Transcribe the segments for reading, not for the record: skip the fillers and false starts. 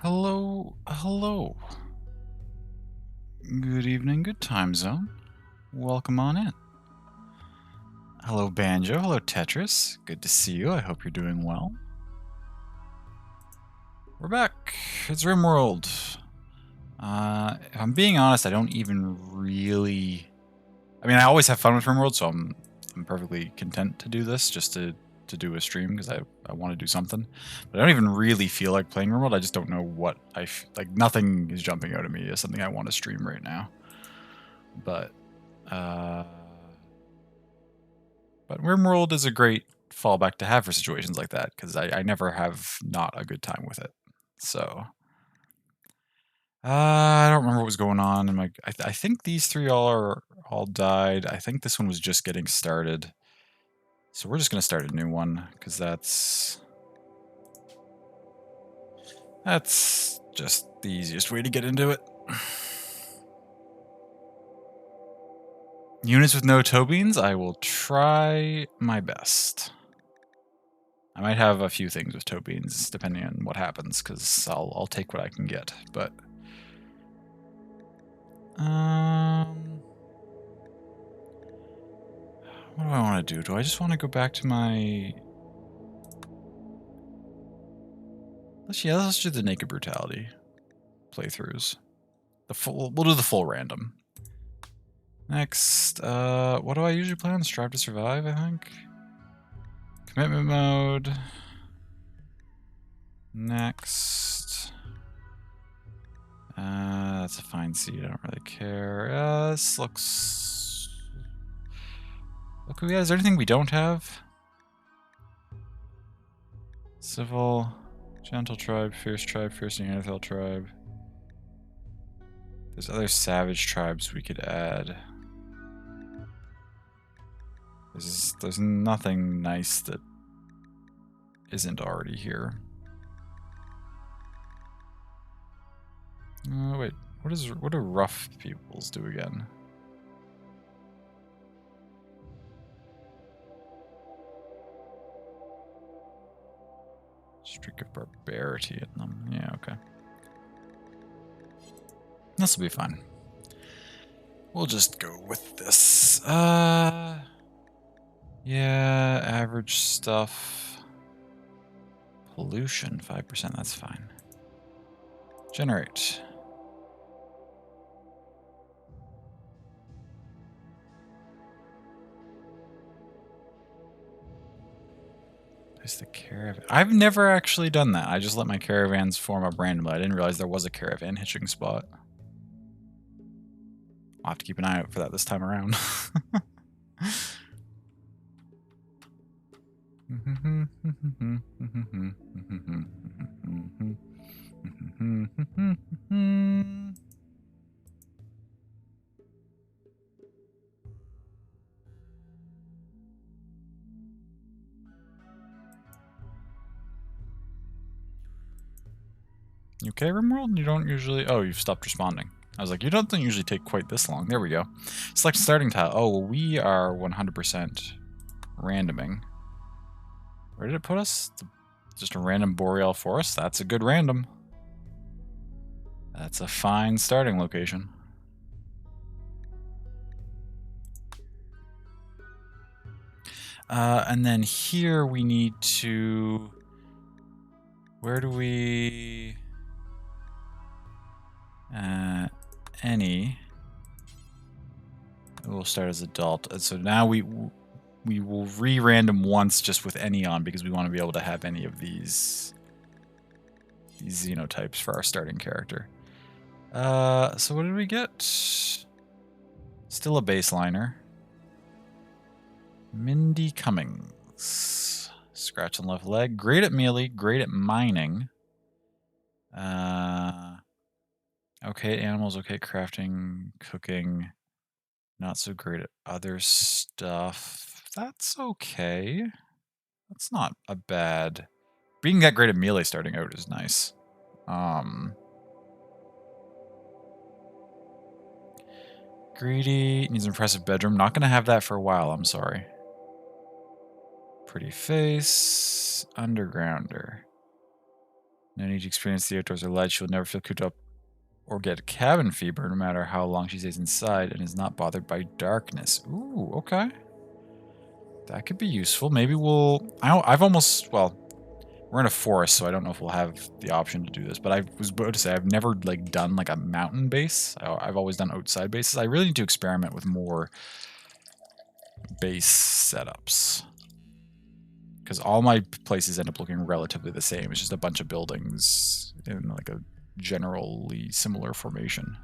Hello, hello. Good evening, good time zone. Welcome on in. Hello, Banjo. Hello, Tetris. Good to see you. I hope you're doing well. We're back. It's RimWorld. If I'm being honest, I don't even really. I mean, I always have fun with RimWorld, so I'm perfectly content to do this just to do a stream because I want to do something. But I don't even really feel like playing RimWorld. I just don't know what like. Nothing is jumping out at me as something I want to stream right now. But RimWorld is a great fallback to have for situations like that because I never have not a good time with it. So I don't remember what was going on. And I think these three all died. I think this one was just getting started. So we're just gonna start a new one because that's just the easiest way to get into it. Units with no toe beans, I will try my best. I might have a few things with toe beans depending on what happens, because I'll take what I can get. But what do I want to do? Do I just want to go back to my? Let's do the Naked Brutality playthroughs. We'll do the full random. Next, what do I usually play on? Strive to Survive, I think. Commitment mode. Next. That's a fine seed. I don't really care. This looks. Look, is there anything we don't have? Civil, Gentle Tribe, Fierce Neanderthal Tribe. There's other savage tribes we could add. There's nothing nice that isn't already here. Wait, what do rough peoples do again? Streak of barbarity in them. Yeah, okay. This will be fine. We'll just go with this. Yeah, average stuff. Pollution, 5%, that's fine. Generate. Place the caravan. I've never actually done that. I just let my caravans form up randomly. I didn't realize there was a caravan hitching spot. I'll have to keep an eye out for that this time around. You okay, RimWorld? You don't usually... Oh, you've stopped responding. I was like, you don't usually take quite this long. There we go. Select starting tile. Oh, well, we are 100% randoming. Where did it put us? Just a random boreal forest? That's a good random. That's a fine starting location. And then here we need to... Where do we... Any. We'll start as adult. And so now we will re-random once just with any on because we want to be able to have any of these xenotypes for our starting character. So what did we get? Still a baseliner. Mindy Cummings. Scratch on left leg. Great at melee. Great at mining. Okay, animals. Okay, crafting, cooking. Not so great at other stuff. That's okay. That's not a bad... Being that great at melee starting out is nice. Greedy. Needs an impressive bedroom. Not going to have that for a while, I'm sorry. Pretty face. Undergrounder. No need to experience the outdoors or light. She'll never feel cooped up or get cabin fever no matter how long she stays inside and is not bothered by darkness. Ooh, okay. That could be useful. Maybe we'll... I've almost... Well, we're in a forest, so I don't know if we'll have the option to do this. But I was about to say, I've never like done like a mountain base. I've always done outside bases. I really need to experiment with more base setups. Because all my places end up looking relatively the same. It's just a bunch of buildings in like a generally similar formation.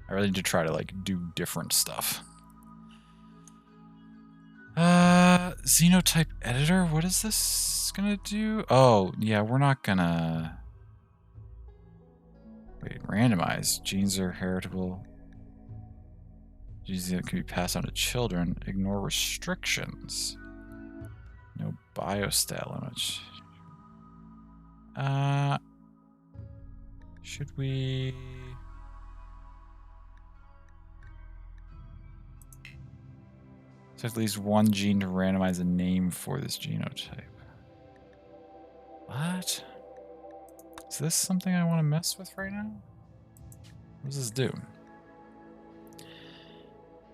I really need to try to like do different stuff. Xenotype editor, what is this gonna do? Oh, yeah, we're not gonna... Wait, randomize. Genes are heritable. Genes that can be passed on to children. Ignore restrictions. No biostat limits. Should we... So at least one gene to randomize a name for this genotype. What? Is this something I want to mess with right now? What does this do?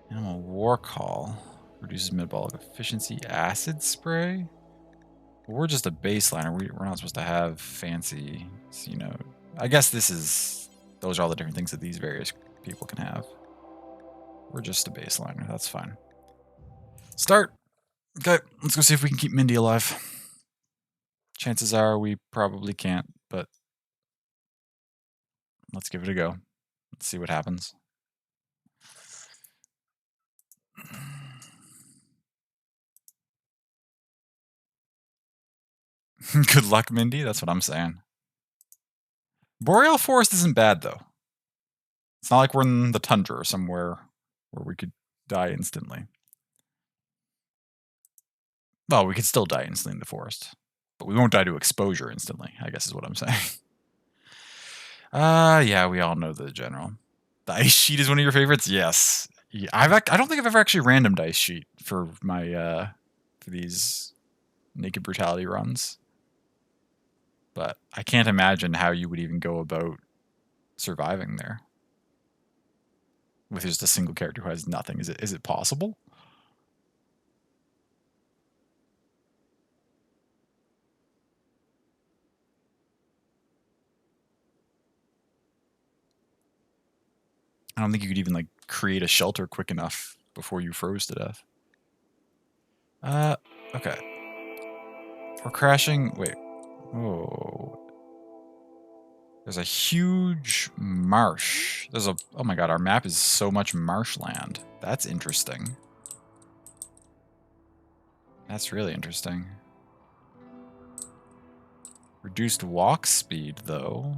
Animal war call. Reduces metabolic efficiency. Acid spray? Well, we're just a baseliner. We're not supposed to have fancy, you know. I guess this is... Those are all the different things that these various people can have. We're just a baseliner. That's fine. Start! Okay, let's go see if we can keep Mindy alive. Chances are we probably can't, but let's give it a go. Let's see what happens. Good luck, Mindy. That's what I'm saying. Boreal Forest isn't bad, though. It's not like we're in the tundra or somewhere where we could die instantly. Well, we could still die instantly in the forest. But we won't die to exposure instantly, I guess is what I'm saying. Yeah, we all know the general. The ice sheet is one of your favorites? Yes. Yeah, I don't think I've ever actually randomed ice sheet for my for these Naked Brutality runs. But I can't imagine how you would even go about surviving there with just a single character who has nothing. Is it possible? I don't think you could even like create a shelter quick enough before you froze to death. Okay. We're crashing. Wait. Oh. There's a huge marsh. There's a... Oh my god, our map is so much marshland. That's interesting. That's really interesting. Reduced walk speed, though.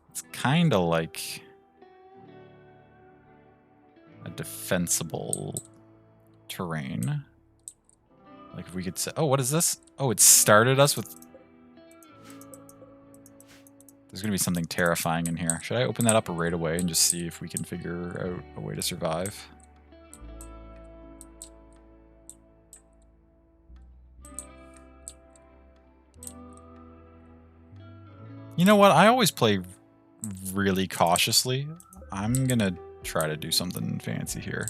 It's kind of like a defensible terrain. Like if we could say... Oh, what is this? Oh, it started us with... There's going to be something terrifying in here. Should I open that up right away and just see if we can figure out a way to survive? You know what? I always play really cautiously. I'm going to try to do something fancy here.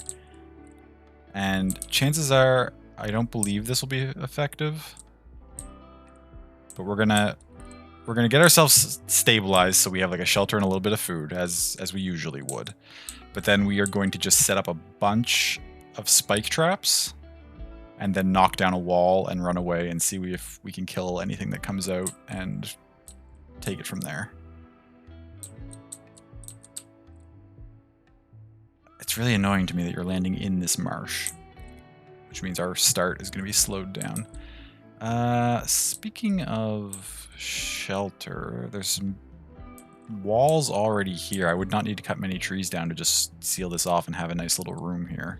And chances are, I don't believe this will be effective. But we're gonna get ourselves stabilized so we have like a shelter and a little bit of food, as we usually would. But then we are going to just set up a bunch of spike traps and then knock down a wall and run away and see if we can kill anything that comes out and take it from there. It's really annoying to me that you're landing in this marsh, which means our start is going to be slowed down. Speaking of shelter, there's some walls already here. I would not need to cut many trees down to just seal this off and have a nice little room here.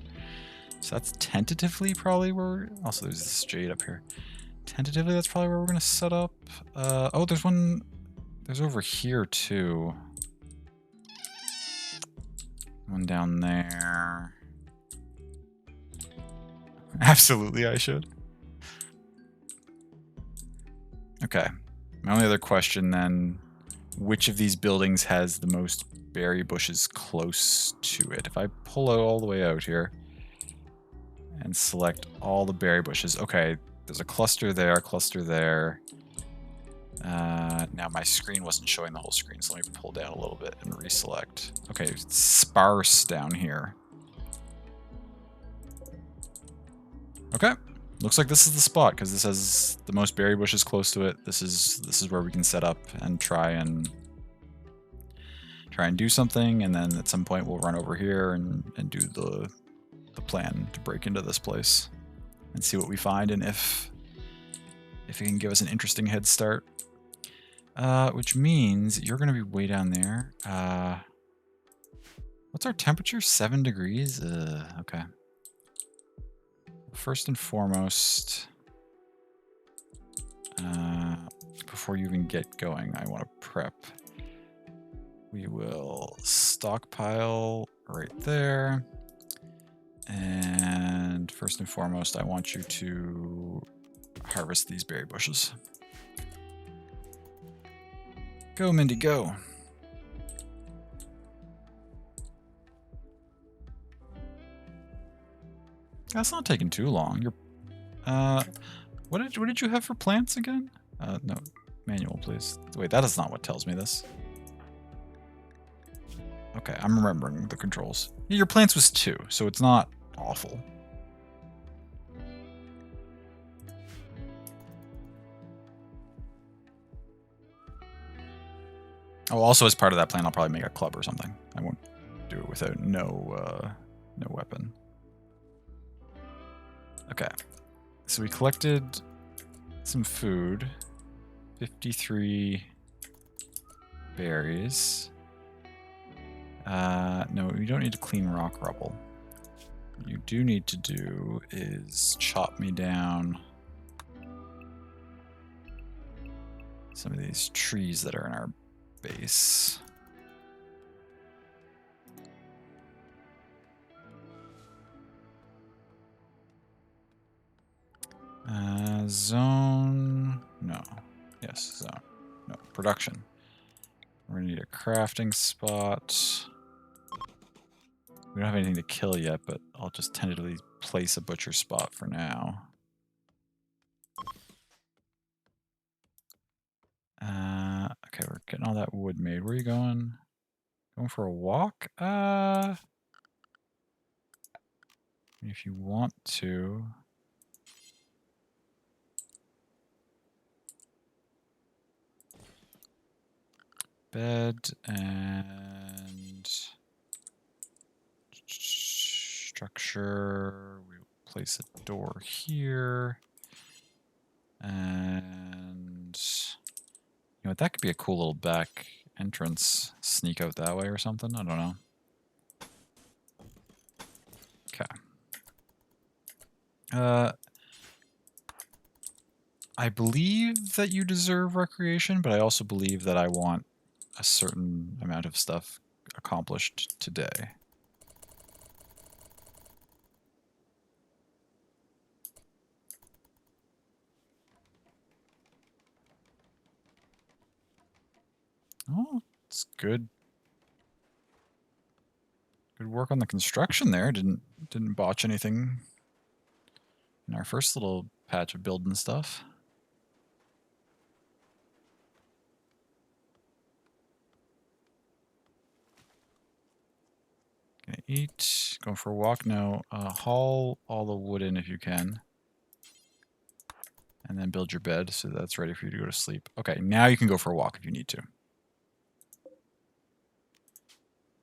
So that's tentatively probably where... Also, there's this jade up here. Tentatively, that's probably where we're going to set up. Oh, there's one... There's over here, too. One down there. Absolutely, I should. Okay. My only other question then, which of these buildings has the most berry bushes close to it? If I pull it all the way out here and select all the berry bushes. Okay, there's a cluster there, a cluster there. Now my screen wasn't showing the whole screen, so let me pull down a little bit and reselect. Okay, it's sparse down here. Okay, looks like this is the spot because this has the most berry bushes close to it. This is where we can set up and try and do something, and then at some point we'll run over here and do the plan to break into this place and see what we find, and if it can give us an interesting head start. Which means you're going to be way down there. What's our temperature? 7 degrees? Okay. First and foremost, before you even get going, I want to prep. We will stockpile right there. And first and foremost, I want you to harvest these berry bushes. Go, Mindy, go. That's not taking too long. You're, what did you have for plants again? No, manual, please. Wait, that is not what tells me this. Okay, I'm remembering the controls. Your plants was 2, so it's not awful. Oh, also as part of that plan, I'll probably make a club or something. I won't do it without no weapon. Okay, so we collected some food, 53 berries. No, you don't need to clean rock rubble. What you do need to do is chop me down some of these trees that are in our base. Zone, no. Yes, zone. No, production. We're gonna need a crafting spot. We don't have anything to kill yet, but I'll just tentatively place a butcher spot for now. Okay, we're getting all that wood made. Where are you going? Going for a walk? If you want to. Bed and structure. We place a door here. And you know what, that could be a cool little back entrance. Sneak out that way or something. I don't know. Okay. I believe that you deserve recreation, but I also believe that I want a certain amount of stuff accomplished today. Oh, it's good. Good work on the construction there. Didn't botch anything in our first little patch of building stuff. Gonna eat. Going for a walk. No. Haul all the wood in if you can. And then build your bed so that's ready for you to go to sleep. Okay, now you can go for a walk if you need to.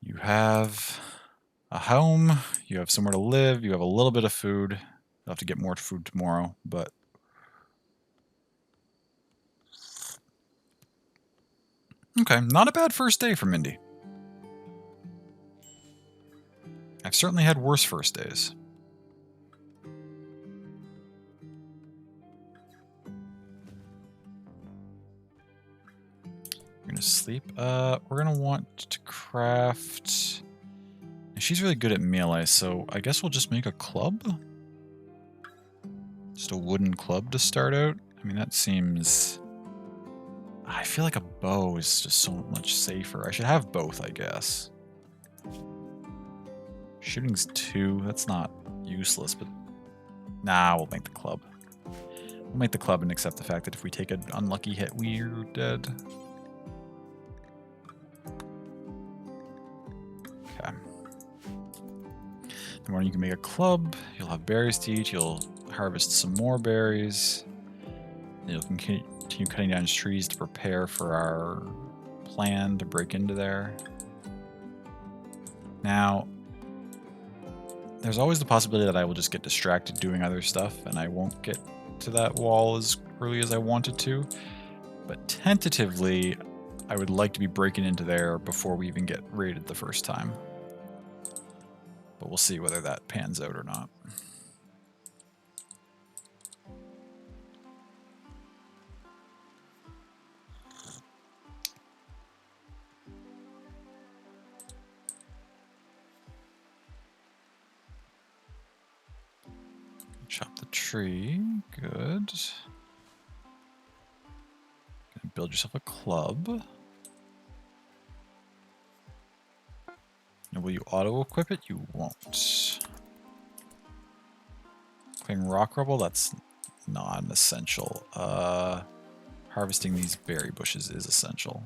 You have a home, you have somewhere to live, you have a little bit of food. You'll have to get more food tomorrow, but okay, not a bad first day for Mindy. I've certainly had worse first days. You're gonna sleep. We're gonna want to craft. She's really good at melee, so I guess we'll just make a club. Just a wooden club to start out. I mean, that seems I feel like a bow is just so much safer. I should have both, I guess. Shooting's 2. That's not useless, but nah, we'll make the club. We'll make the club and accept the fact that if we take an unlucky hit, we're dead. Okay. The more you can make a club, you'll have berries to eat, you'll harvest some more berries, and you'll continue cutting down trees to prepare for our plan to break into there. Now, there's always the possibility that I will just get distracted doing other stuff and I won't get to that wall as early as I wanted to. But tentatively, I would like to be breaking into there before we even get raided the first time. But we'll see whether that pans out or not. Chop the tree. Good. Gonna build yourself a club. And will you auto-equip it? You won't. Clearing rock rubble? That's non-essential. Harvesting these berry bushes is essential.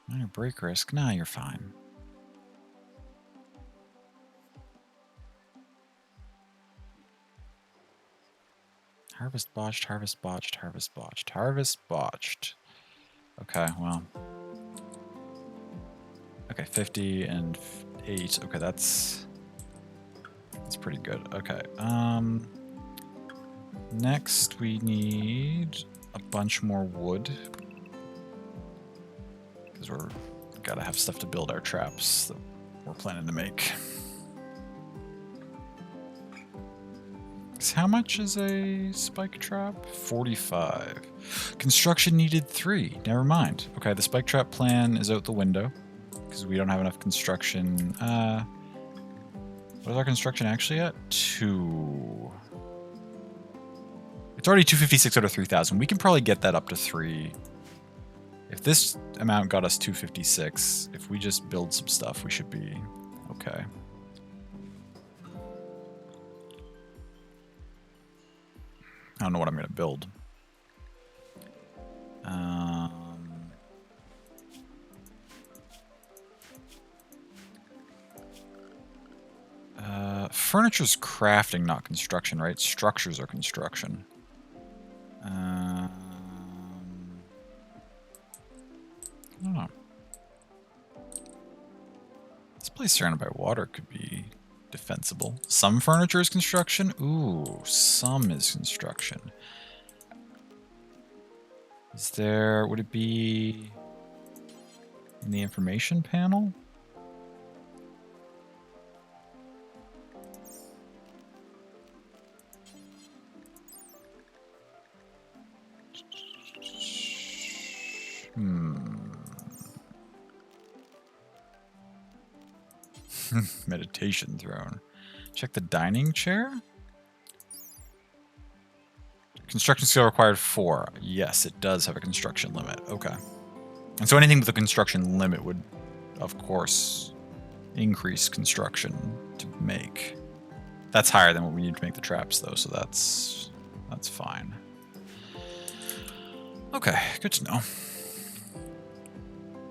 Minor break risk? Nah, you're fine. Harvest botched, harvest botched, harvest botched, harvest botched. Okay, well. Okay, 50 and 8. Okay, that's pretty good. Okay. Next we need a bunch more wood. Because we're gotta have stuff to build our traps that we're planning to make. So how much is a spike trap? 45. Construction needed 3. Never mind. Okay, the spike trap plan is out the window. Because we don't have enough construction. What is our construction actually at? 2. It's already 256 out of 3,000. We can probably get that up to 3. If this amount got us 256, if we just build some stuff, we should be okay. I don't know what I'm going to build. Furniture's crafting, not construction, right? Structures are construction. I don't know. This place surrounded by water could be defensible. Some furniture is construction? Ooh, some is construction. Is there... would it be in the information panel? Meditation throne. Check the dining chair. Construction skill required 4. Yes, it does have a construction limit. Okay. And so anything with a construction limit would, of course, increase construction to make. That's higher than what we need to make the traps, though, so that's fine. Okay, good to know.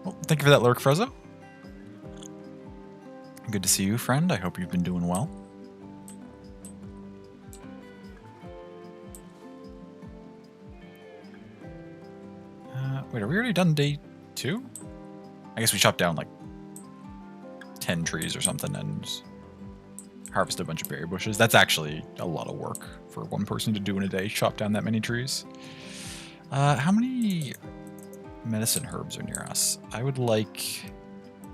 Well, thank you for that lurk, Frezzo. Good to see you, friend. I hope you've been doing well. Wait, are we already done day 2? I guess we chopped down like 10 trees or something and harvested a bunch of berry bushes. That's actually a lot of work for one person to do in a day, chop down that many trees. How many medicine herbs are near us? I would like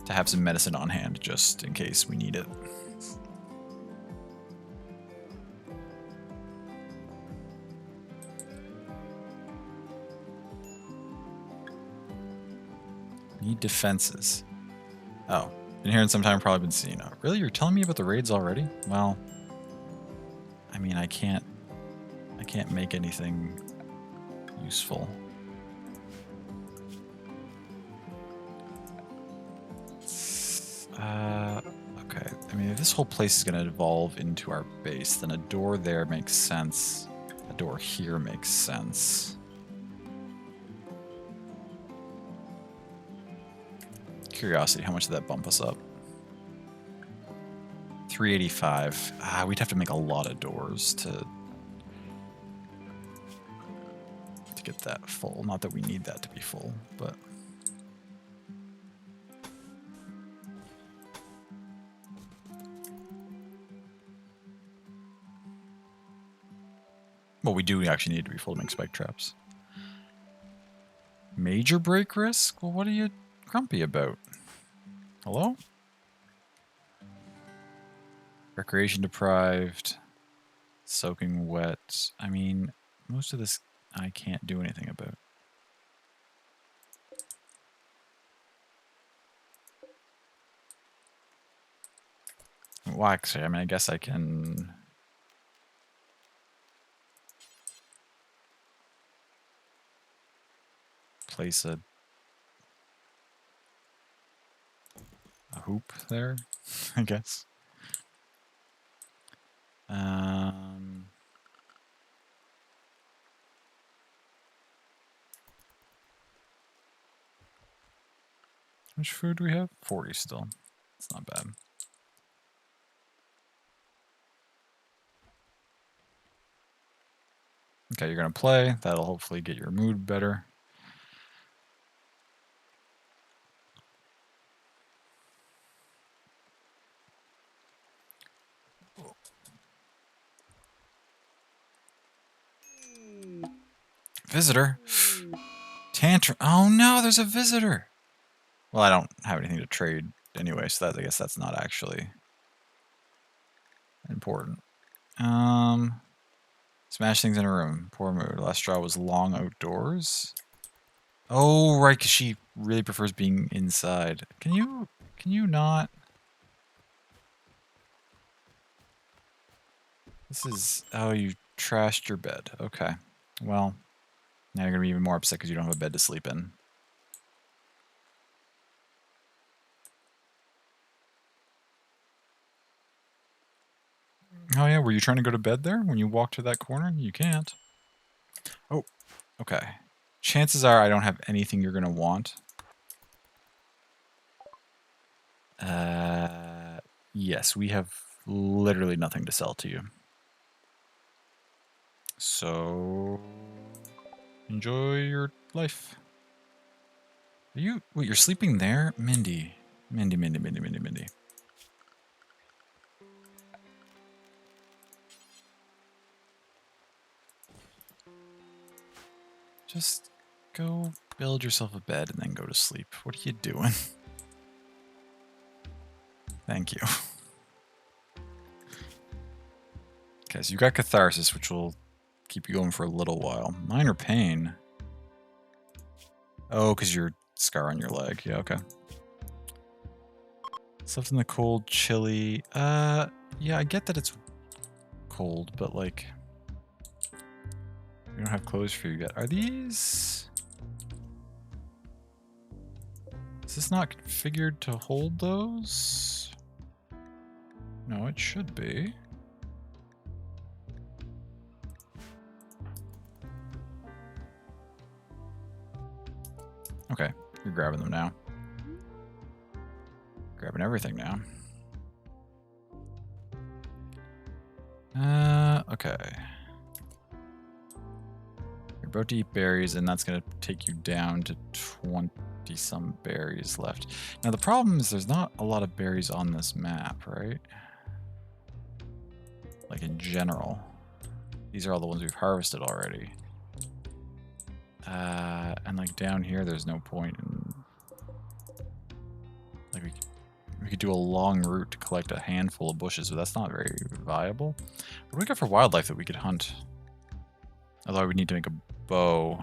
to have some medicine on hand just in case we need it. Need defenses. Oh, Been here in some time, probably been seeing. Oh, really? You're telling me about the raids already? Well, I mean, I can't make anything useful. Okay. I mean, if this whole place is going to evolve into our base, then a door there makes sense. A door here makes sense. Curiosity, how much did that bump us up? 385. We'd have to make a lot of doors to get that full. Not that we need that to be full, but... Well, we do actually need to be full to make spike traps. Major break risk? Well, what are you grumpy about? Hello? Recreation deprived. Soaking wet. I mean, most of this I can't do anything about. Well, actually, I mean, I guess I can... place a hoop there, I guess. How much food do we have? 40 still. It's not bad. Okay, you're going to play. That'll hopefully get your mood better. Visitor? Tantrum. Oh no, there's a visitor. Well, I don't have anything to trade anyway, so I guess that's not actually important. Smash things in a room. Poor mood. Last straw was long outdoors. Oh, right, because she really prefers being inside. Can you not? This is... Oh, you trashed your bed. Okay. Well, now you're going to be even more upset because you don't have a bed to sleep in. Oh yeah, were you trying to go to bed there when you walked to that corner? You can't. Oh, okay. Chances are I don't have anything you're going to want. Yes, we have literally nothing to sell to you. So, enjoy your life. Wait, you're sleeping there? Mindy. Mindy. Just go build yourself a bed and then go to sleep. What are you doing? Thank you. Okay, so you got Catharsis, which will keep you going for a little while. Minor pain. Oh, because you're scar on your leg. Yeah, okay. Slept in the cold, chilly. Yeah, I get that it's cold, but like... We don't have clothes for you yet. Are these... Is this not configured to hold those? No, it should be. Okay, you're grabbing them now. Grabbing everything now. Okay. You're about to eat berries, and that's going to take you down to 20-some berries left. Now, the problem is there's not a lot of berries on this map, right? Like, in general. These are all the ones we've harvested already. And, like, down here, there's no point in... Like, we could do a long route to collect a handful of bushes, but that's not very viable. What do we got for wildlife that we could hunt? Although we need to make a bow.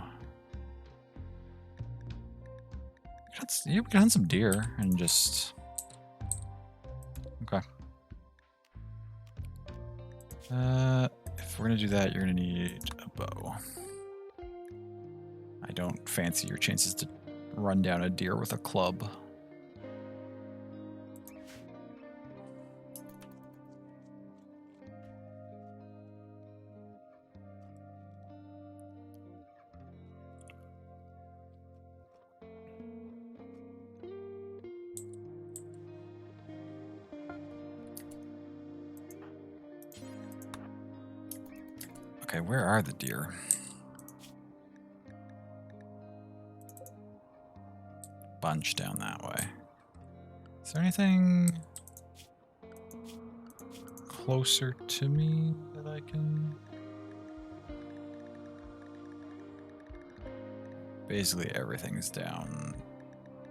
We could hunt some deer and just If we're gonna do that, you're gonna need a bow. I don't fancy your chances to run down a deer with a club. Okay, where are the deer? Bunch down that way. Is there anything closer to me that I can... Basically everything's down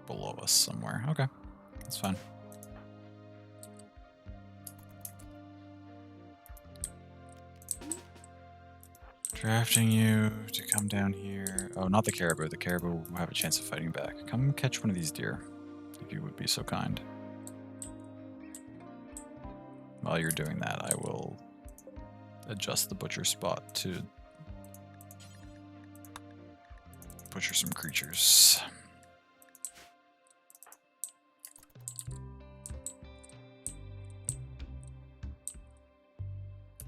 below us somewhere. Okay, that's fine. Drafting you to come down here. Oh, not the caribou. The caribou will have a chance of fighting back. Come catch one of these deer, if you would be so kind. While you're doing that, I will adjust the butcher spot to butcher some creatures.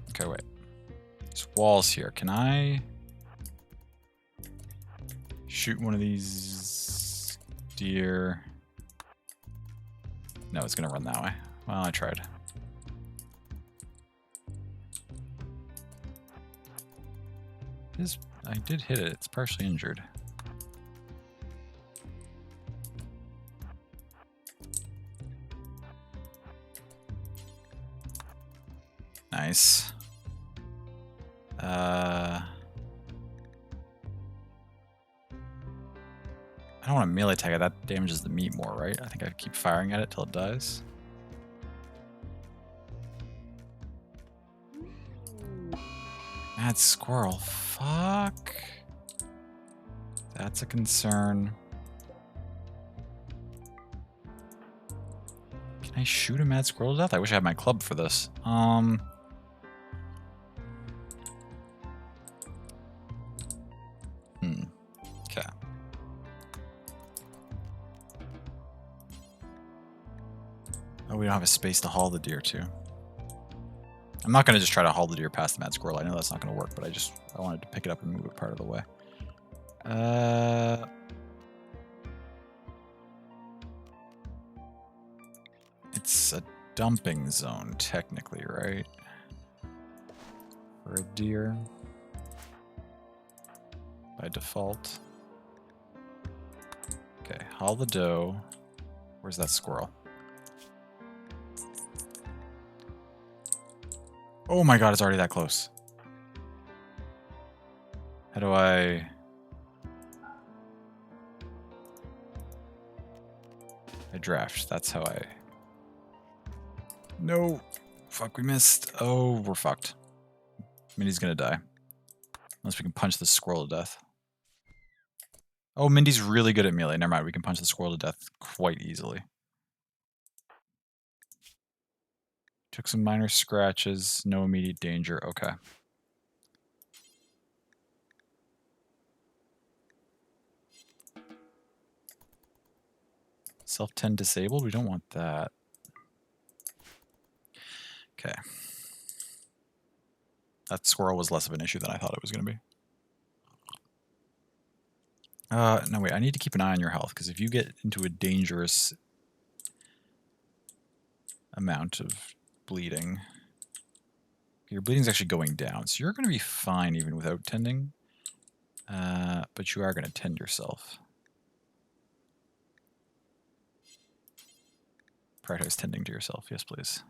Okay, wait. There's walls here. Can I shoot one of these deer? No, it's gonna run that way. Well, I tried. I did hit it. It's partially injured. Nice. I don't want to melee tag it. That damages the meat more, right? I think I keep firing at it till it dies. Mad squirrel. Fuck. That's a concern. Can I shoot a mad squirrel to death? I wish I had my club for this. Okay. Oh, we don't have a space to haul the deer to. I'm not going to just try to haul the deer past the mad squirrel. I know that's not going to work, but I wanted to pick it up and move it part of the way. It's a dumping zone, technically, right? For a deer. By default. Okay, haul the doe. Where's that squirrel? Oh my god, it's already that close. How do I... I draft. That's how I... No! Fuck, we missed. Oh, we're fucked. Mindy's gonna die. Unless we can punch this squirrel to death. Oh, Mindy's really good at melee. Never mind, we can punch the squirrel to death quite easily. Took some minor scratches, no immediate danger. Okay. Self-tend disabled? We don't want that. Okay. That squirrel was less of an issue than I thought it was going to be. No, wait. I need to keep an eye on your health, because if you get into a dangerous amount of bleeding... Your bleeding's actually going down, so you're going to be fine even without tending. But you are going to tend yourself. Prioritize tending to yourself. Yes, please.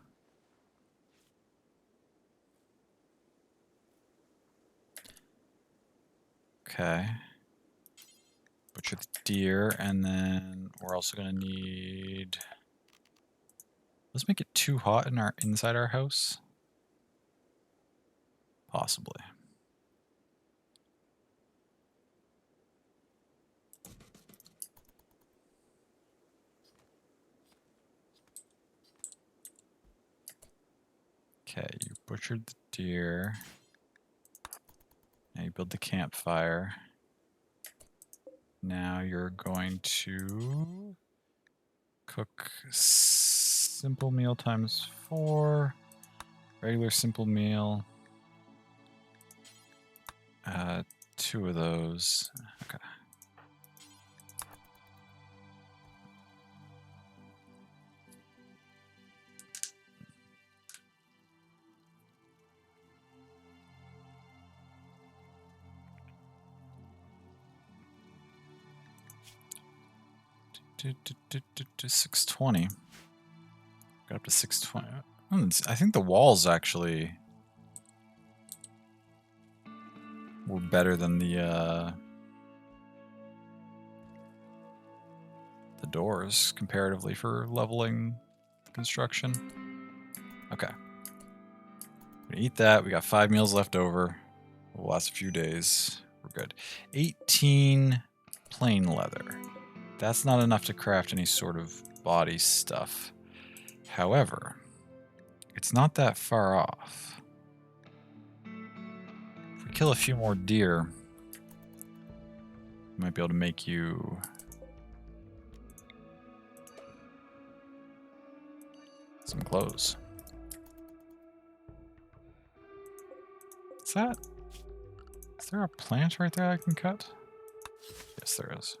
Okay. Butcher the deer, and then we're also going to need... Let's make it too hot in inside our house. Possibly. Okay, you butchered the deer. Now you build the campfire. Now you're going to cook simple meal times 4, regular simple meal. 2 of those. Okay. To 620. Got up to 620. I think the walls actually were better than the doors comparatively for leveling construction. Okay. I'm gonna eat that. We got 5 meals left over. Will last a few days. We're good. 18 plain leather. That's not enough to craft any sort of body stuff. However, it's not that far off. If we kill a few more deer, we might be able to make you some clothes. Is there a plant right there I can cut? Yes, there is.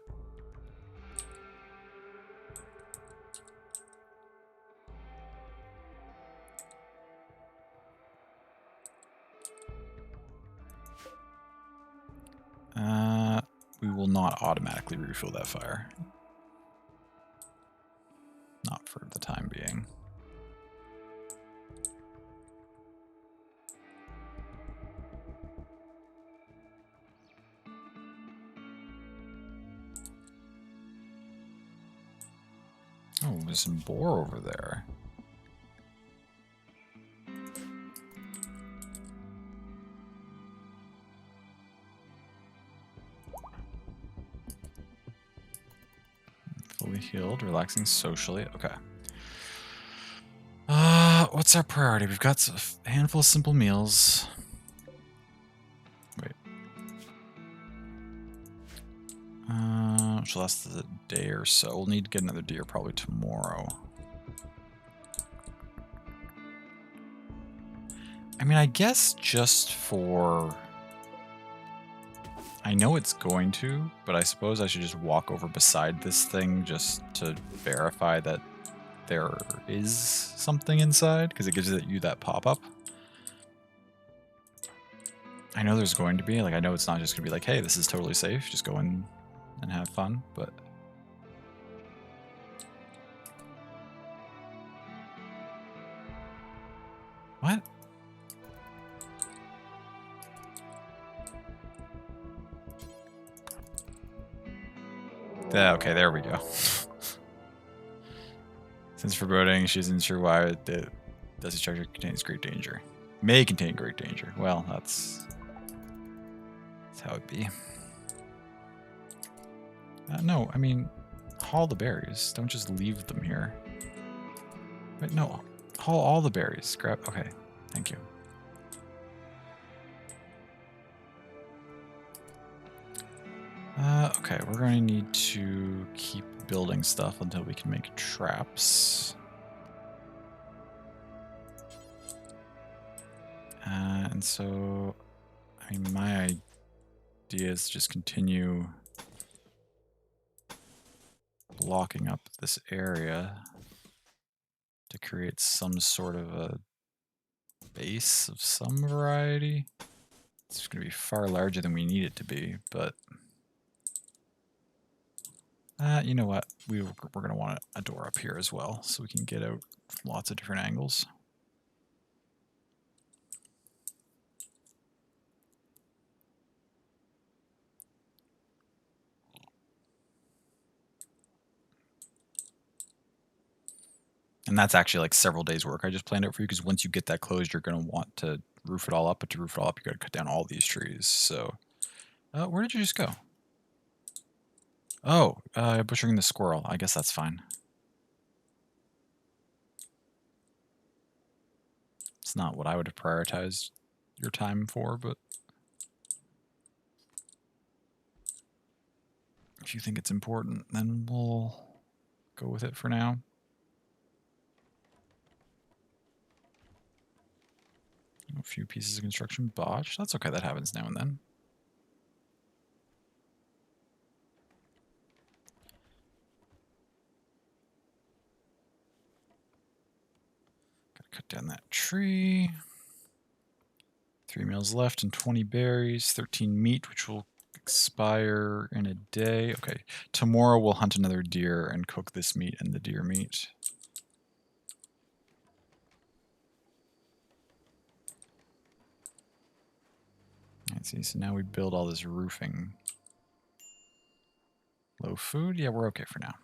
We will not automatically refuel that fire. Not for the time being. Oh, there's some boar over there. Fully healed, relaxing socially. Okay. What's our priority? We've got a handful of simple meals. Wait. Which will last a day or so. We'll need to get another deer probably tomorrow. I mean, I guess just for... I know it's going to, but I suppose I should just walk over beside this thing just to verify that there is something inside, because it gives you that pop-up. I know there's going to be, like, I know it's not just going to be like, hey, this is totally safe, just go in and have fun, but... What? Yeah, okay, there we go. Since foreboding, she isn't sure why the Dusty structure contains great danger. May contain great danger. Well, that's how it be. No, I mean, haul the berries. Don't just leave them here. But no, haul all the berries. Grab. Okay, thank you. Okay, we're going to need to keep building stuff until we can make traps. And so, I mean, my idea is just continue blocking up this area to create some sort of a base of some variety. It's going to be far larger than we need it to be, but you know what? We're going to want a door up here as well, so we can get out from lots of different angles. And that's actually like several days' work I just planned out for you, because once you get that closed, you're going to want to roof it all up, but to roof it all up, you got to cut down all these trees. So, where did you just go? Oh, butchering the squirrel. I guess that's fine. It's not what I would have prioritized your time for, but if you think it's important, then we'll go with it for now. A few pieces of construction botched. That's okay, that happens now and then. Gotta cut down that tree. 3 meals left and 20 berries, 13 meat, which will expire in a day. Okay, tomorrow we'll hunt another deer and cook this meat and the deer meat. Let's see, so now we build all this roofing. Low food? Yeah, we're okay for now.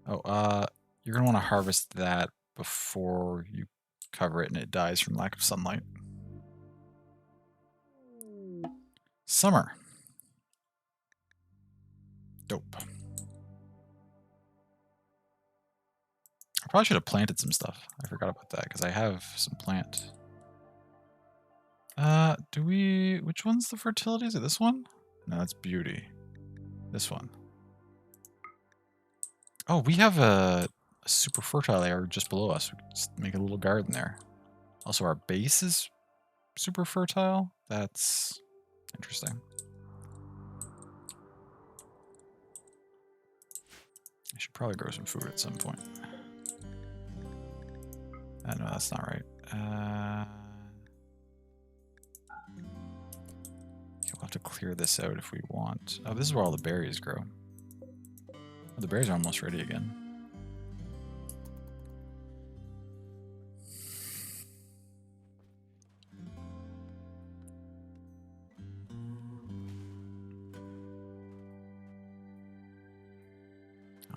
Oh, you're gonna want to harvest that before you cover it and it dies from lack of sunlight. Summer. Dope. I probably should have planted some stuff. I forgot about that because I have some plant. Which one's the fertility? Is it this one? No, that's beauty. This one. Oh, we have a super fertile area just below us. We could just make a little garden there. Also, our base is super fertile. That's interesting. I should probably grow some food at some point. No, that's not right. We'll have to clear this out if we want. Oh, this is where all the berries grow. Oh, the berries are almost ready again.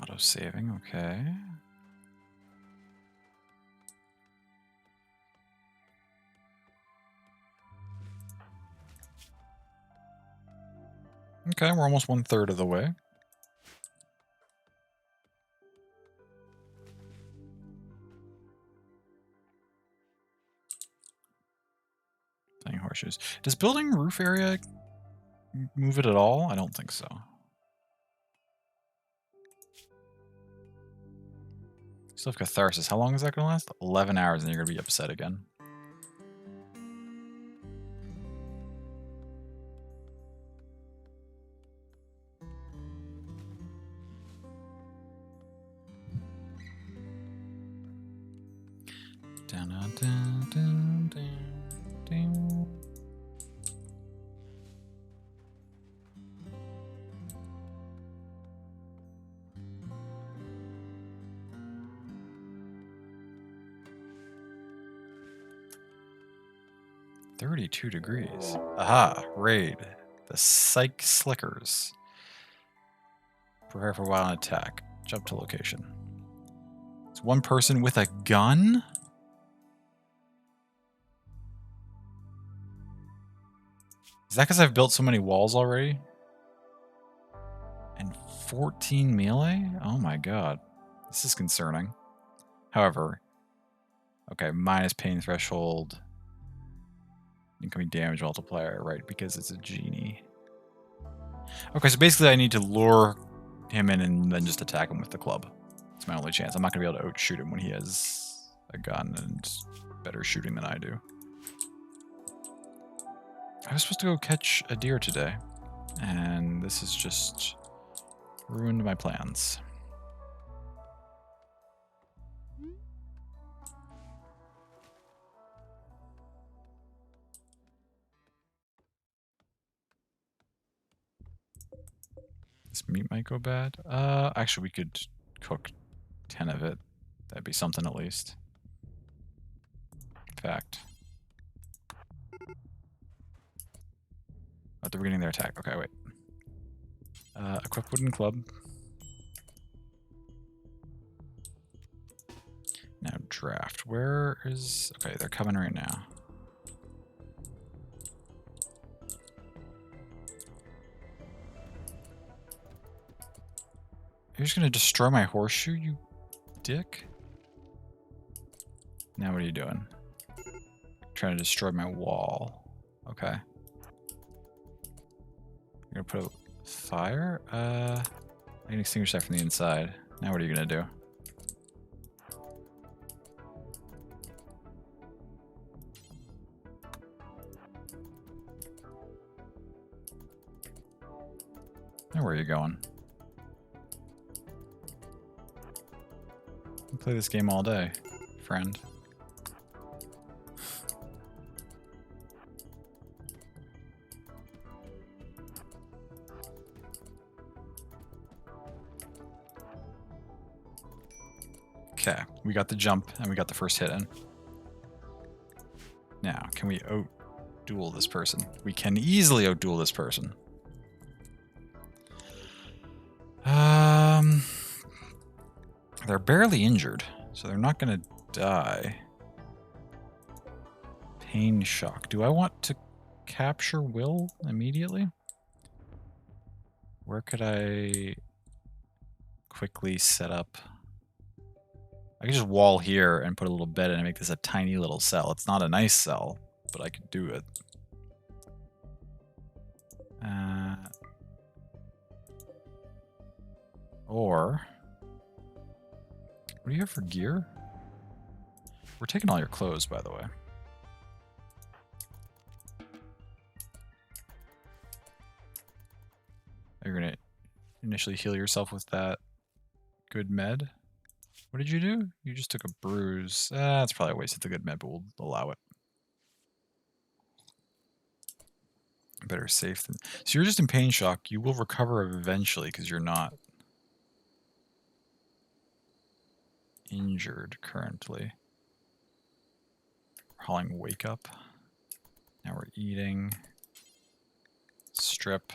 Auto-saving, okay. Okay, we're almost 1/3 of the way. Playing horseshoes. Does building roof area move it at all? I don't think so. Still have catharsis. How long is that going to last? 11 hours and you're going to be upset again. Dun, dun, dun, dun, dun, dun. $32 degrees. Aha! Raid. The Psych Slickers. Prepare for wild attack. Jump to location. It's one person with a gun? Is that because I've built so many walls already? And 14 melee? Oh my god. This is concerning. However, okay, minus pain threshold. Incoming damage multiplier, right, because it's a genie. Okay, so basically I need to lure him in and then just attack him with the club. It's my only chance. I'm not going to be able to outshoot him when he has a gun and better shooting than I do. I was supposed to go catch a deer today, and this has just ruined my plans. This meat might go bad. Actually, we could cook 10 of it. That'd be something at least. In fact. Oh, they're beginning their attack. Okay, wait. Equip wooden club. Now draft. Where is... Okay, they're coming right now. You're just gonna destroy my horseshoe, you dick? Now what are you doing? Trying to destroy my wall. Okay. You're gonna put a fire? I can extinguish that from the inside. Now what are you gonna do? Now where are you going? You can play this game all day, friend. Okay, we got the jump and we got the first hit in. Now, can we out-duel this person? We can easily out-duel this person. They're barely injured, so they're not going to die. Pain shock. Do I want to capture Will immediately? Where could I quickly set up? I could just wall here and put a little bed in and make this a tiny little cell. It's not a nice cell, but I could do it. Or, what do you have for gear? We're taking all your clothes, by the way. You're going to initially heal yourself with that good med. What did you do? You just took a bruise. That's probably a waste of the good med, but we'll allow it. Better safe than... So you're just in pain shock. You will recover eventually because you're not injured currently. We're hauling wake up. Now we're eating. Strip.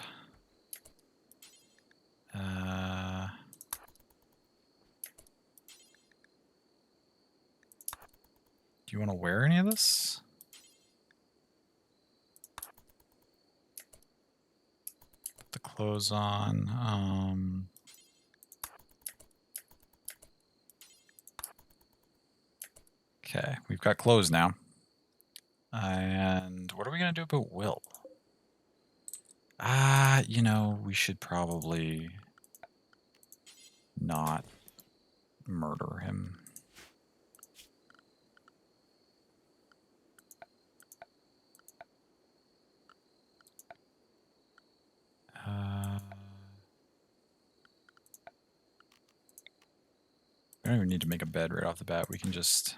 Do you want to wear any of this? Put the clothes on. Okay, we've got clothes now. And what are we going to do about Will? You know, we should probably not murder him. We don't even need to make a bed right off the bat. We can just...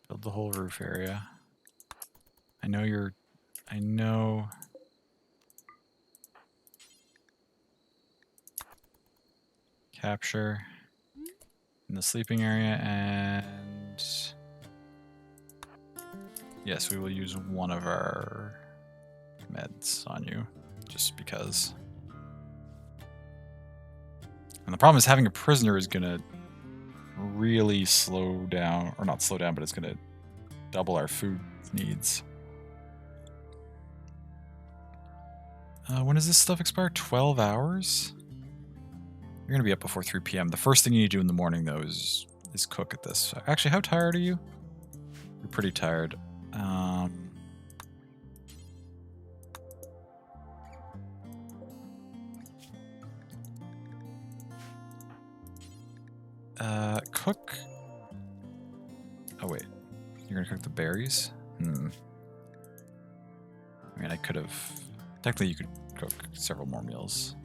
build the whole roof area. I know... Capture in the sleeping area, and... Yes, we will use one of our meds on you, just because. And the problem is having a prisoner is going to really slow down, or not slow down, but it's going to double our food needs. When does this stuff expire? 12 hours? You're going to be up before 3 p.m. The first thing you need to do in the morning, though, is cook at this. Actually, how tired are you? You're pretty tired. Cook. Oh wait, you're gonna cook the berries? I mean, I could have. Technically, you could cook several more meals.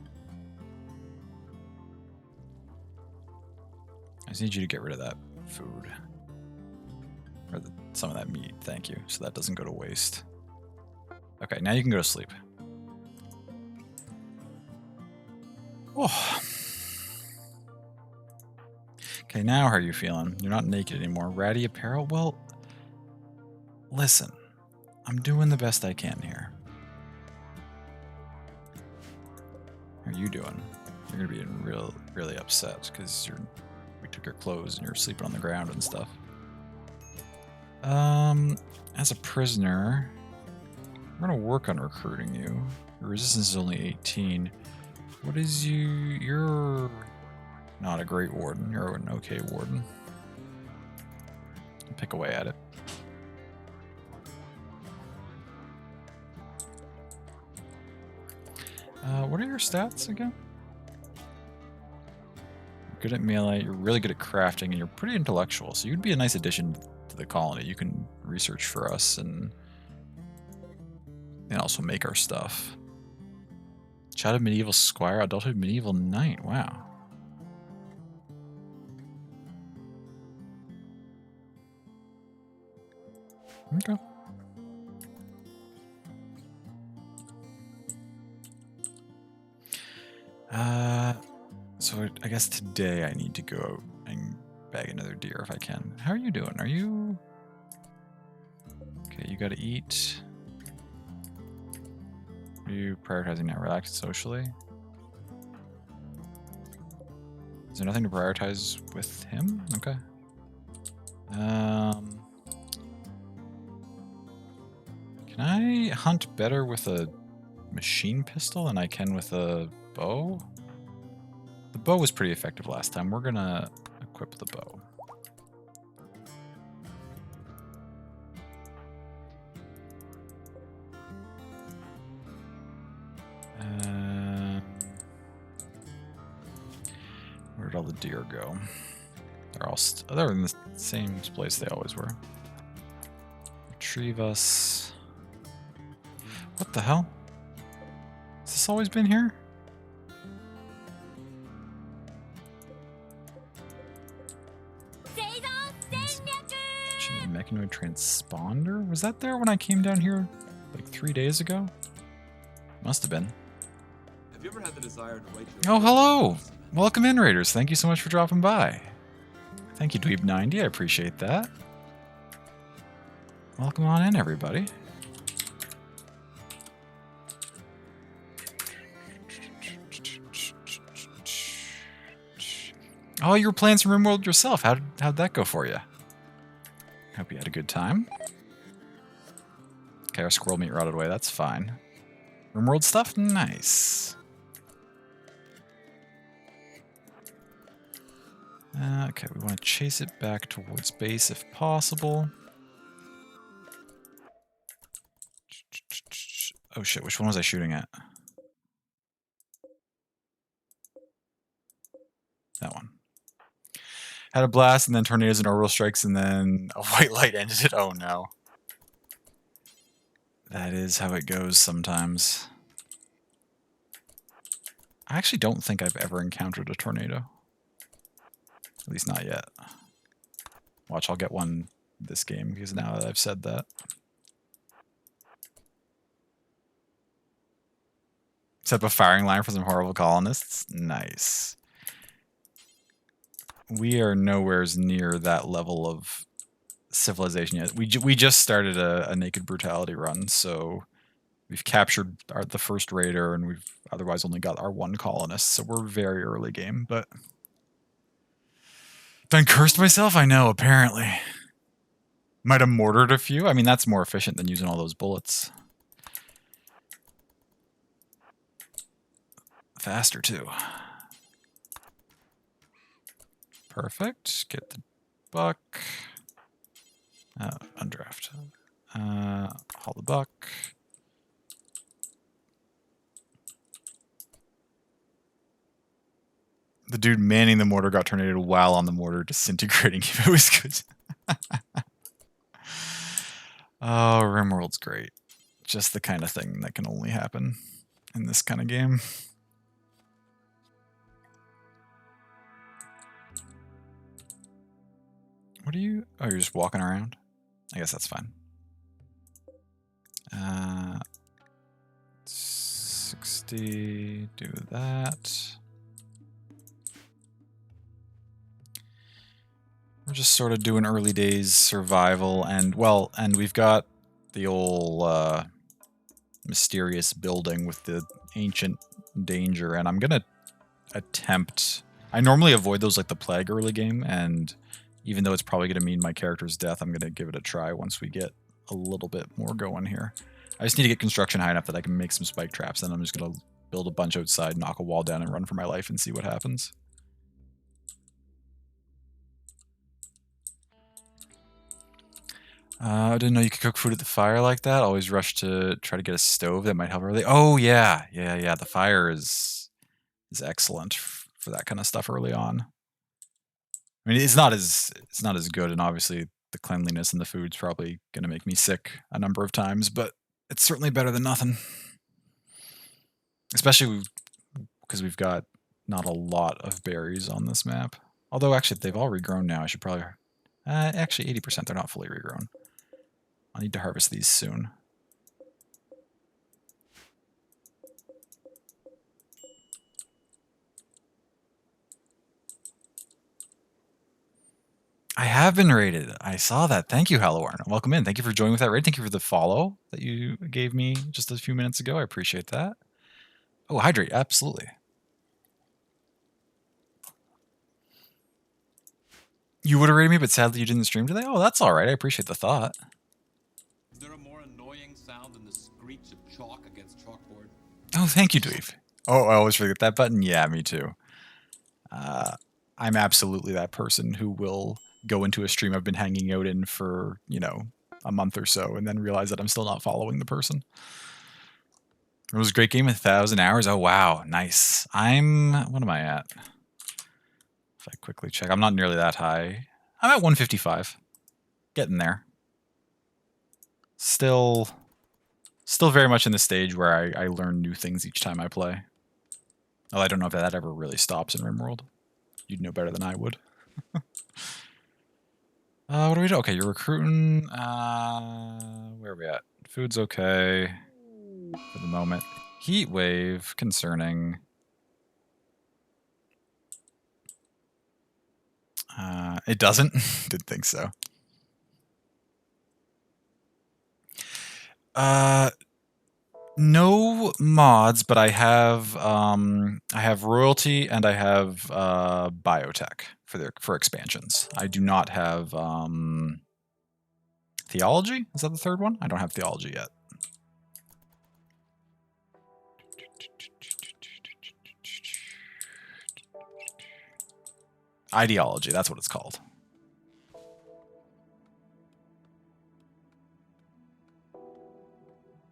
I just need you to get rid of that food. Or some of that meat, thank you, so that doesn't go to waste. Okay, now you can go to sleep. Oh. Okay, now how are you feeling? You're not naked anymore. Ratty apparel? Well, listen. I'm doing the best I can here. How are you doing? You're gonna be really upset because we took your clothes and you're sleeping on the ground and stuff. As a prisoner, we're gonna work on recruiting you. Your resistance is only 18. What is you? You're not a great warden. You're an okay warden. Pick away at it. What are your stats again? You're good at melee, you're really good at crafting, and you're pretty intellectual, so you'd be a nice addition to the colony. You can research for us and also make our stuff. Child of medieval squire, adulthood medieval knight. Wow. Okay. So I guess today I need to go out and bag another deer if I can. How are you doing? Are you... Okay, you gotta eat. Are you prioritizing now? Relax socially? Is there nothing to prioritize with him? Okay. Can I hunt better with a machine pistol than I can with a bow? The bow was pretty effective last time. We're gonna equip the bow. Where did all the deer go? They're in the same place they always were. Retrieve us. What the hell? Has this always been here? Mechanoid transponder? Was that there when I came down here like 3 days ago? Must have been. Have you ever had the desire to wait? Oh, hello! Welcome in, Raiders. Thank you so much for dropping by. Thank you, Dweeb90. I appreciate that. Welcome on in, everybody. Oh, you were playing some RimWorld yourself. How'd that go for you? Hope you had a good time. Okay, our squirrel meat rotted away. That's fine. RimWorld stuff? Nice. Okay, we want to chase it back towards base if possible. Oh shit, which one was I shooting at? That one. Had a blast and then tornadoes and orbital strikes and then a white light ended it. Oh no. That is how it goes sometimes. I actually don't think I've ever encountered a tornado. At least not yet. Watch, I'll get one this game because now that I've said that. Set up a firing line for some horrible colonists. Nice. We are nowhere near that level of civilization yet. We just started a naked brutality run, so we've captured the first raider, and we've otherwise only got our one colonist, so we're very early game, but... Done cursed myself? I know, apparently. Might have mortared a few. I mean, that's more efficient than using all those bullets. Faster, too. Perfect. Get the buck. Undraft. Haul the buck. The dude manning the mortar got tornadoed while on the mortar, disintegrating if it was good. Oh, RimWorld's great. Just the kind of thing that can only happen in this kind of game. What are you? Oh, you're just walking around? I guess that's fine. 60, do that. We're just sort of doing early days survival, and well, and we've got the old mysterious building with the ancient danger, and I'm gonna attempt... I normally avoid those like the plague early game, and even though it's probably gonna mean my character's death, I'm gonna give it a try once we get a little bit more going here. I just need to get construction high enough that I can make some spike traps, and I'm just gonna build a bunch outside, knock a wall down, and run for my life and see what happens. I didn't know you could cook food at the fire like that. Always rush to try to get a stove that might help early. Oh yeah, yeah. The fire is excellent for that kind of stuff early on. I mean, it's not as good, and obviously the cleanliness in the food's probably gonna make me sick a number of times, but it's certainly better than nothing. Especially because we've got not a lot of berries on this map. Although actually they've all regrown now. I should probably actually 80% they're not fully regrown. I'll need to harvest these soon. I have been rated. I saw that. Thank you, Hallowarn. Welcome in. Thank you for joining with that raid. Thank you for the follow that you gave me just a few minutes ago. I appreciate that. Oh, hydrate. Absolutely. You would have rated me, but sadly you didn't stream today? Oh, that's all right. I appreciate the thought. Is there a more annoying sound than the screech of chalk against chalkboard? Oh, thank you, Dweeb. Oh, I always forget that button. Yeah, me too. I'm absolutely that person who will go into a stream I've been hanging out in for, you know, a month or so and then realize that I'm still not following the person. It was a great game, 1,000 hours. Oh, wow. Nice. What am I at? If I quickly check, I'm not nearly that high. I'm at 155. Getting there. Still very much in the stage where I learn new things each time I play. Oh, I don't know if that ever really stops in RimWorld. You'd know better than I would. What do we do? Okay, you're recruiting. Where are we at? Food's okay for the moment. Heat wave concerning. It doesn't. Didn't think so. No mods, but I have royalty and I have biotech for expansions. I do not have theology. Is that the third one? I don't have theology yet. Ideology, that's what it's called.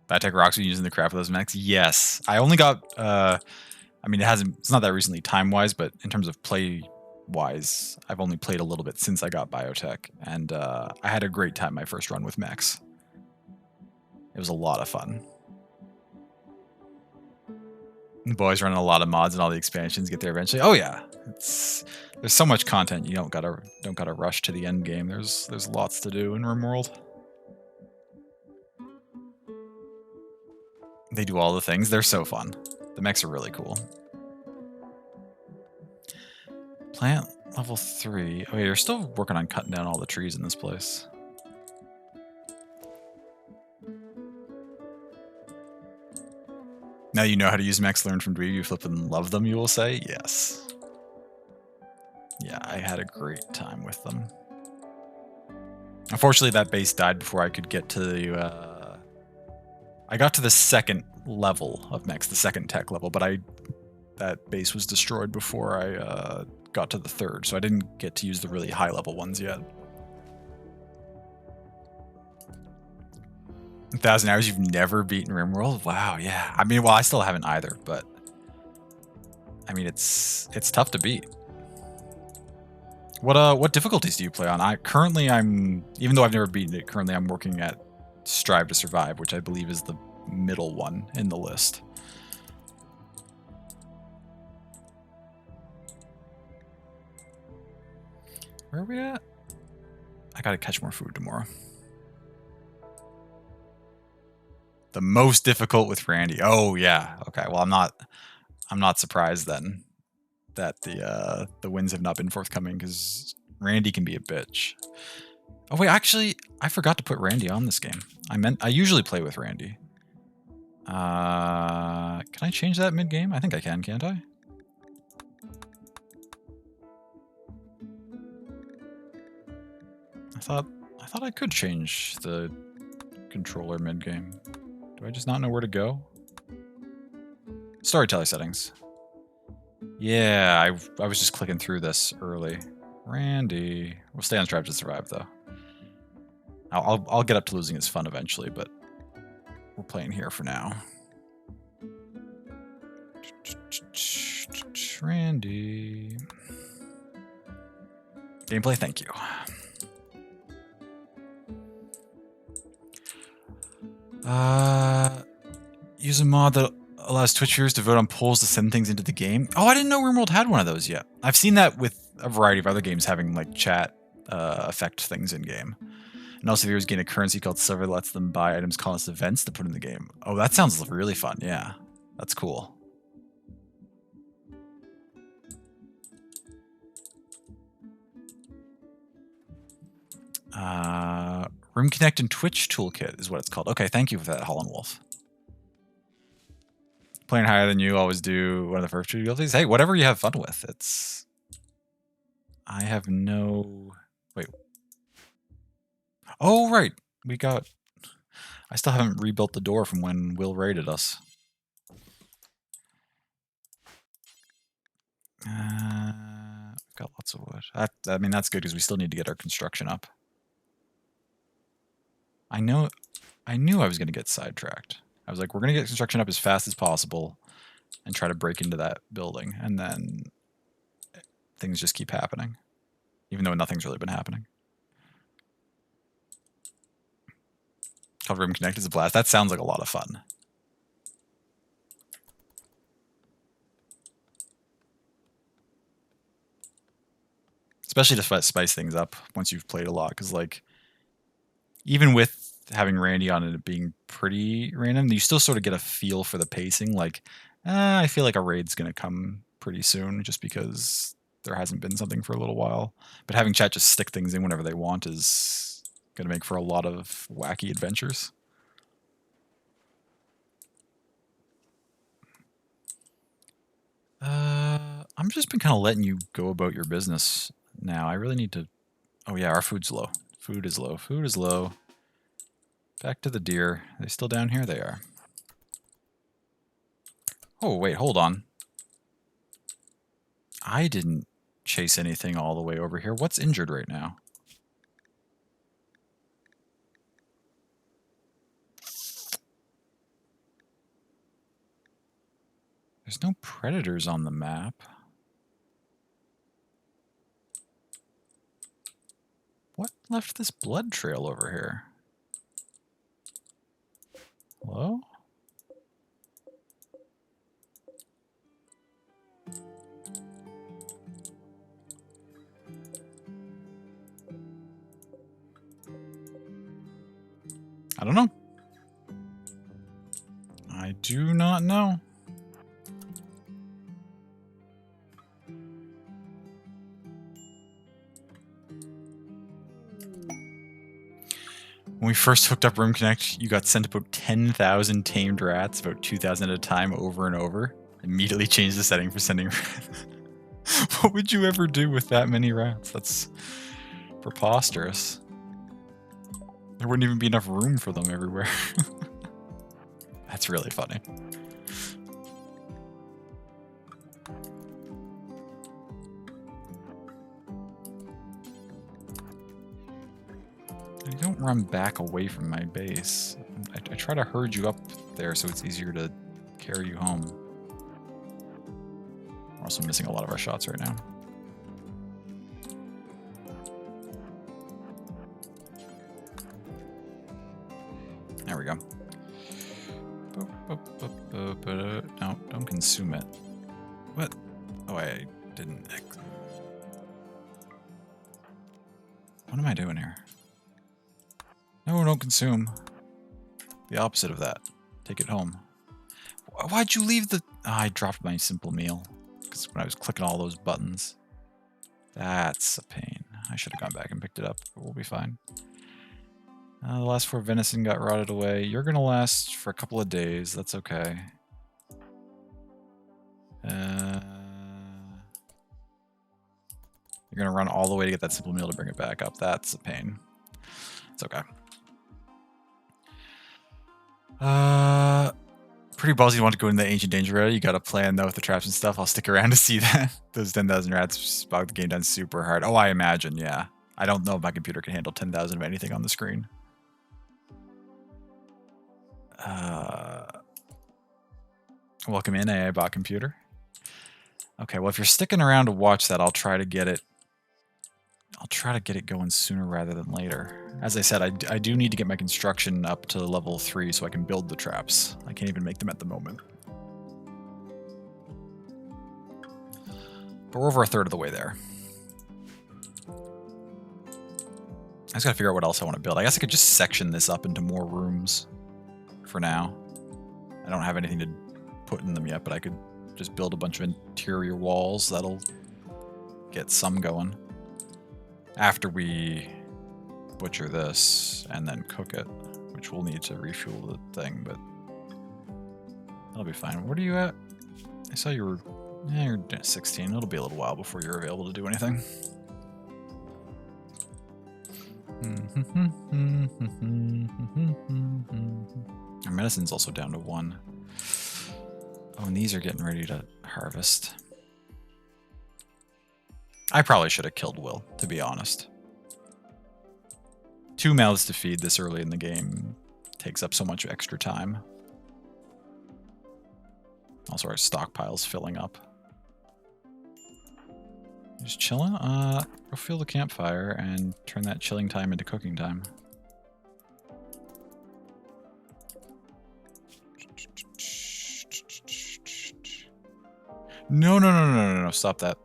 Biotech rocks been using the crap of those mechs? Yes. I only got I mean it's not that recently time-wise, but in terms of play-wise, I've only played a little bit since I got biotech, and I had a great time my first run with mechs. It was a lot of fun. The boys running a lot of mods and all the expansions get there eventually. Oh yeah. There's so much content you don't gotta rush to the end game. There's lots to do in RimWorld. They do all the things. They're so fun. The mechs are really cool. Plant level 3. Oh yeah, you're still working on cutting down all the trees in this place. Now you know how to use mechs, learn from Dweeb, you flip and love them, you will say? Yes. Yeah, I had a great time with them. Unfortunately, that base died before I could get to the... I got to the second level of mechs, the second tech level, but that base was destroyed before I got to the third, so I didn't get to use the really high-level ones yet. 1,000 hours you've never beaten RimWorld? Wow, yeah. I mean, well, I still haven't either, but... I mean, it's tough to beat. What difficulties do you play on? Even though I've never beaten it, currently I'm working at Strive to Survive, which I believe is the middle one in the list. Where are we at? I gotta catch more food tomorrow. The most difficult with Randy. Oh yeah. Okay. Well, I'm not surprised then that the wins have not been forthcoming, because Randy can be a bitch. Oh wait, actually, I forgot to put Randy on this game. I usually play with Randy. Can I change that mid-game? I think I can, can't I? I thought I could change the controller mid-game. Do I just not know where to go? Storyteller settings. Yeah, I was just clicking through this early. Randy. We'll stay on Strive to survive, though. I'll get up to losing his fun eventually, but we're playing here for now. Randy. Gameplay, thank you. Use a mod that allows Twitch viewers to vote on polls to send things into the game. Oh, I didn't know RimWorld had one of those yet. I've seen that with a variety of other games having like chat affect things in game. And also viewers gain a currency called Silver that lets them buy items called as events to put in the game. Oh, that sounds really fun. Yeah, that's cool. Room Connect and Twitch Toolkit is what it's called. Okay, thank you for that, Holland Wolf. Playing higher than you, always do one of the first two abilities. Hey, whatever you have fun with. It's... I have no... Wait. Oh, right. We got... I still haven't rebuilt the door from when Will raided us. Got lots of wood. I mean, that's good because we still need to get our construction up. I knew I was going to get sidetracked. I was like, we're going to get construction up as fast as possible and try to break into that building. And then things just keep happening, even though nothing's really been happening. Cover Room Connect is a blast. That sounds like a lot of fun. Especially to spice things up once you've played a lot. Because, like, even with having Randy on it being pretty random, you still sort of get a feel for the pacing. Like, I feel like a raid's going to come pretty soon just because there hasn't been something for a little while. But having chat just stick things in whenever they want is going to make for a lot of wacky adventures. I'm just been kind of letting you go about your business now. I really need to... Oh yeah, our food's low. Food is low. Food is low. Back to the deer. Are they still down here? They are. Oh, wait, hold on. I didn't chase anything all the way over here. What's injured right now? There's no predators on the map. What left this blood trail over here? Hello? I don't know. I do not know. When we first hooked up Room Connect, you got sent about 10,000 tamed rats, about 2,000 at a time, over and over. Immediately changed the setting for sending rats. What would you ever do with that many rats? That's preposterous. There wouldn't even be enough room for them everywhere. That's really funny. I don't run back away from my base. I try to herd you up there so it's easier to carry you home. We're also missing a lot of our shots right now. There we go. No, don't consume it. What? Oh, I didn't. What am I doing here? No, don't consume. The opposite of that. Take it home. Why'd you leave the... Oh, I dropped my simple meal. Because when I was clicking all those buttons. That's a pain. I should have gone back and picked it up, but we'll be fine. The last 4 venison got rotted away. You're going to last for a couple of days. That's okay. You're going to run all the way to get that simple meal to bring it back up. That's a pain. It's okay. Pretty ballsy you want to go in the Ancient Danger area. You got a plan though with the traps and stuff. I'll stick around to see that. Those 10,000 rats bog the game down super hard. Oh, I imagine, yeah. I don't know if my computer can handle 10,000 of anything on the screen. Welcome in, AI bot computer. Okay, well, if you're sticking around to watch that, I'll try to get it going sooner rather than later. As I said, I do need to get my construction up to level 3 so I can build the traps. I can't even make them at the moment. But we're over a third of the way there. I just gotta figure out what else I want to build. I guess I could just section this up into more rooms for now. I don't have anything to put in them yet, but I could just build a bunch of interior walls. That'll get some going. After we butcher this and then cook it, which we'll need to refuel the thing, but that'll be fine. What are you at? I saw you were... Yeah, you're 16. It'll be a little while before you're available to do anything. Our medicine's also down to 1. Oh, and these are getting ready to harvest. I probably should have killed Will, to be honest. 2 mouths to feed this early in the game takes up so much extra time. Also, our stockpile's filling up. Just chilling? Go fuel the campfire and turn that chilling time into cooking time. No, stop that.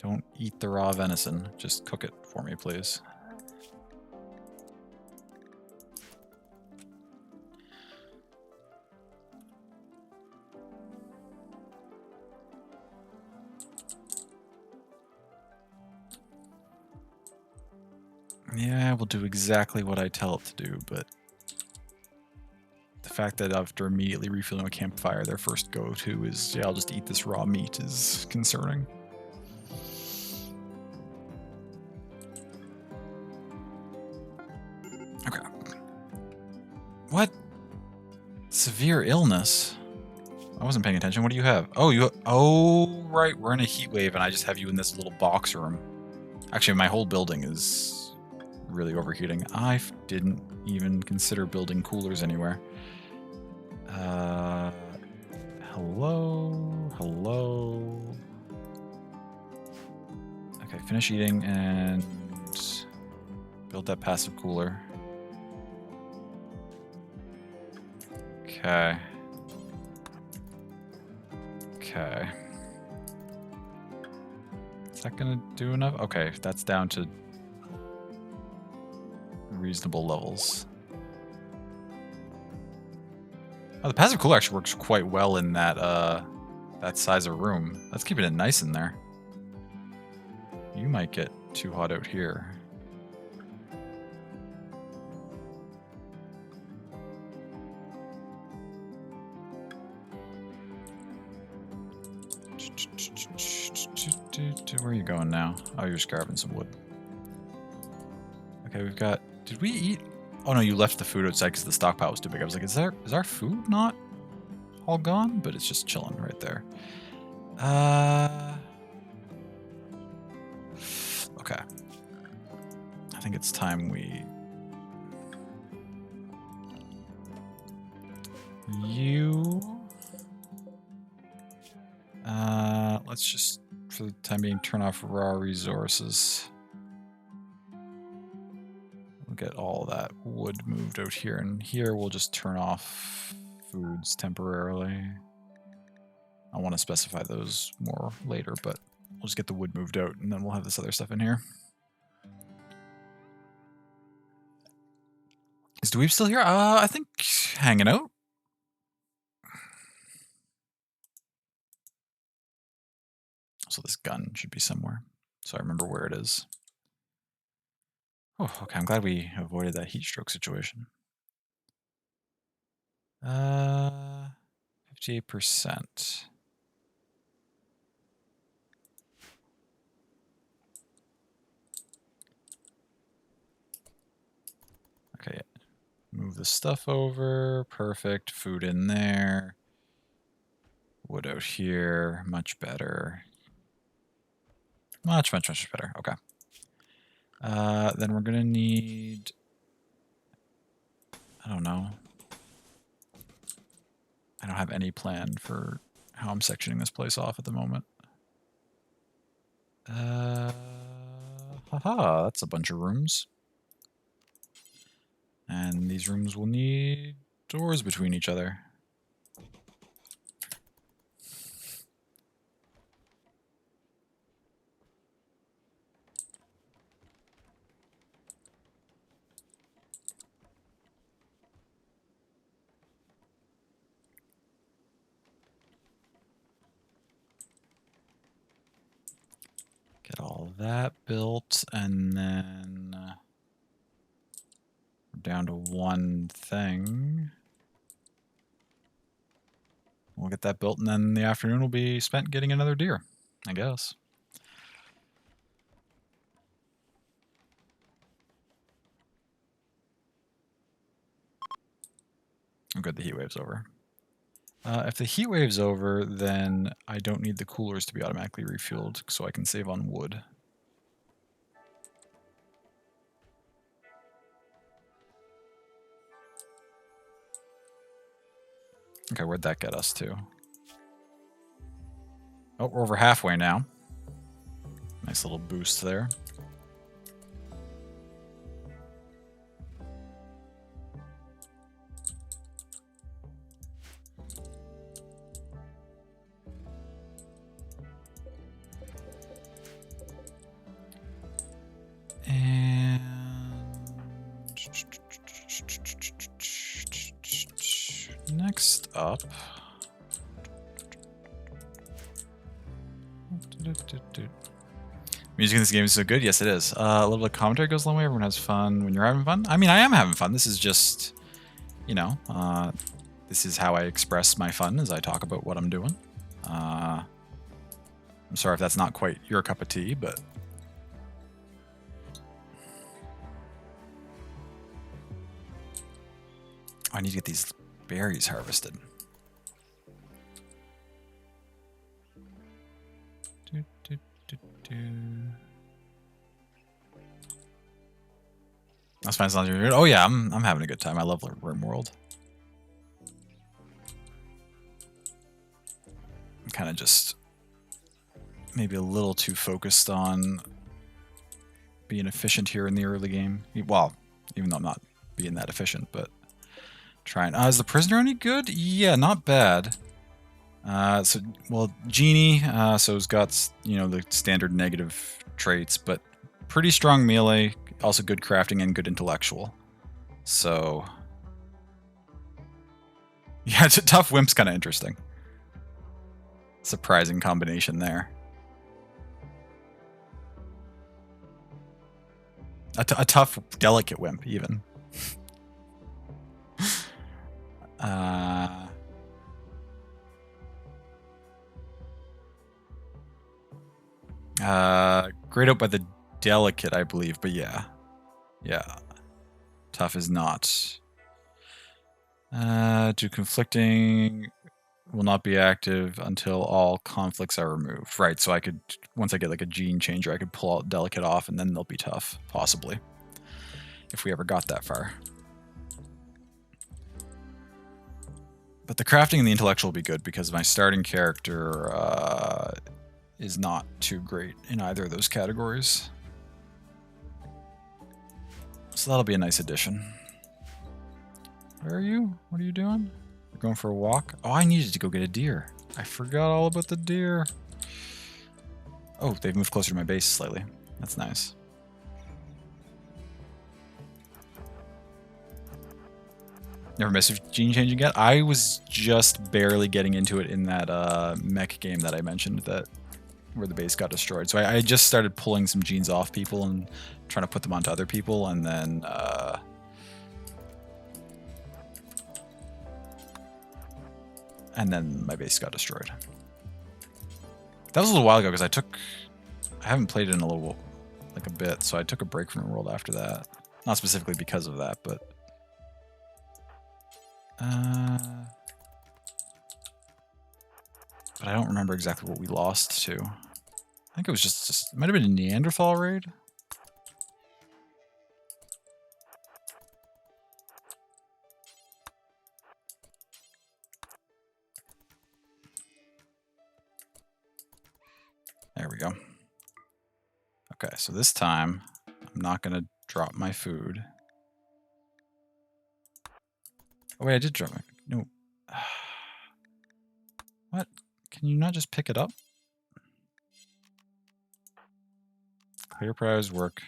Don't eat the raw venison. Just cook it for me, please. Yeah, we'll do exactly what I tell it to do, but the fact that after immediately refilling a campfire, their first go-to is, yeah, I'll just eat this raw meat is concerning. Okay. What? Severe illness? I wasn't paying attention. What do you have? Oh, oh, right. We're in a heat wave, and I just have you in this little box room. Actually, my whole building is really overheating. I didn't even consider building coolers anywhere. Hello. Okay, finish eating and build that passive cooler. Okay. Is that gonna do enough? Okay, that's down to reasonable levels. Oh, the passive cooler actually works quite well in that that size of room. That's keeping it nice in there. You might get too hot out here. Where are you going now? Oh, you're just grabbing some wood. Okay, we've got... Did we eat? Oh no, you left the food outside because the stockpile was too big. I was like, is our food not all gone? But it's just chilling right there. Okay. I think it's time we... Let's just, for the time being, turn off raw resources. We'll get all that wood moved out here, and here we'll just turn off foods temporarily. I want to specify those more later, but we'll just get the wood moved out, and then we'll have this other stuff in here. Is Dweeb still here? I think hanging out. So this gun should be somewhere, so I remember where it is. Oh, okay, I'm glad we avoided that heat stroke situation. 58%. Move the stuff over. Perfect. Food in there. Wood out here. Much better. Much better. Okay. Then we're going to need... I don't know. I don't have any plan for how I'm sectioning this place off at the moment. Haha, that's a bunch of rooms. And these rooms will need doors between each other. Get all that built, and then we're down to one thing. We'll get that built, and then the afternoon will be spent getting another deer, I guess. Oh, good, the heat wave's over. If the heat wave's over, then I don't need the coolers to be automatically refueled, so I can save on wood. Okay, where'd that get us to? Oh, we're over halfway now. Nice little boost there. And next up, music in this game is so good. Yes, it is. A little bit of commentary goes a long way. Everyone has fun when you're having fun. I mean, I am having fun. This is just, you know, this is how I express my fun as I talk about what I'm doing. I'm sorry if that's not quite your cup of tea, but I need to get these berries harvested. That's fine. Oh yeah, I'm having a good time. I love RimWorld. I'm kind of just maybe a little too focused on being efficient here in the early game. Well, even though I'm not being that efficient, but trying. Is the prisoner any good? Yeah, not bad. Well, Genie, so he's got, you know, the standard negative traits, but pretty strong melee, also good crafting and good intellectual. So, yeah, it's a tough wimp's kind of interesting. Surprising combination there. A tough, delicate wimp, even. Grayed out by the delicate, I believe, but yeah. Yeah. Tough is not. Do conflicting will not be active until all conflicts are removed. Right, so I could, once I get like a gene changer, I could pull out delicate off and then they'll be tough, possibly. If we ever got that far. But the crafting and the intellectual will be good because my starting character is not too great in either of those categories. So that'll be a nice addition. Where are you? What are you doing? You're going for a walk? Oh, I needed to go get a deer. I forgot all about the deer. Oh, they've moved closer to my base slightly. That's nice. Never missed a gene changing yet? I was just barely getting into it in that mech game that I mentioned that where the base got destroyed. So I just started pulling some genes off people and trying to put them onto other people, and then my base got destroyed. That was a little while ago because I haven't played it in a bit, so I took a break from the world after that. Not specifically because of that, but But I don't remember exactly what we lost to. I think it was just it might have been a Neanderthal raid. There we go. Okay, so this time I'm not going to drop my food. Oh, wait, I did drop my... No. What? Can you not just pick it up? Clear prize work.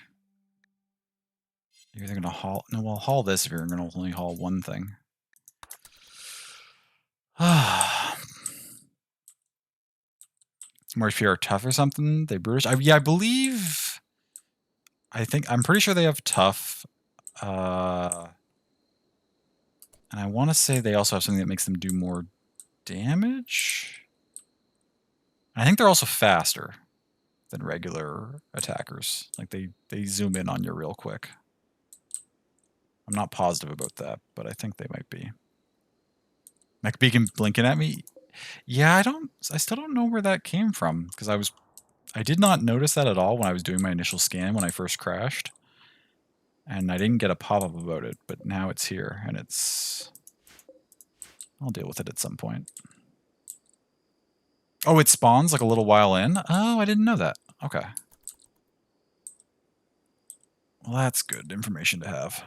You're either going to haul... No, well, haul this if you're going to only haul one thing. More if you're tough or something. They brutish. Yeah, I believe... I'm pretty sure they have tough. And I want to say they also have something that makes them do more damage. I think they're also faster than regular attackers. Like they zoom in on you real quick. I'm not positive about that, but I think they might be. MacBeacon blinking at me. Yeah, I still don't know where that came from because I did not notice that at all when I was doing my initial scan when I first crashed. And I didn't get a pop-up about it, but now it's here and I'll deal with it at some point. Oh, it spawns like a little while in? Oh, I didn't know that. Okay. Well, that's good information to have.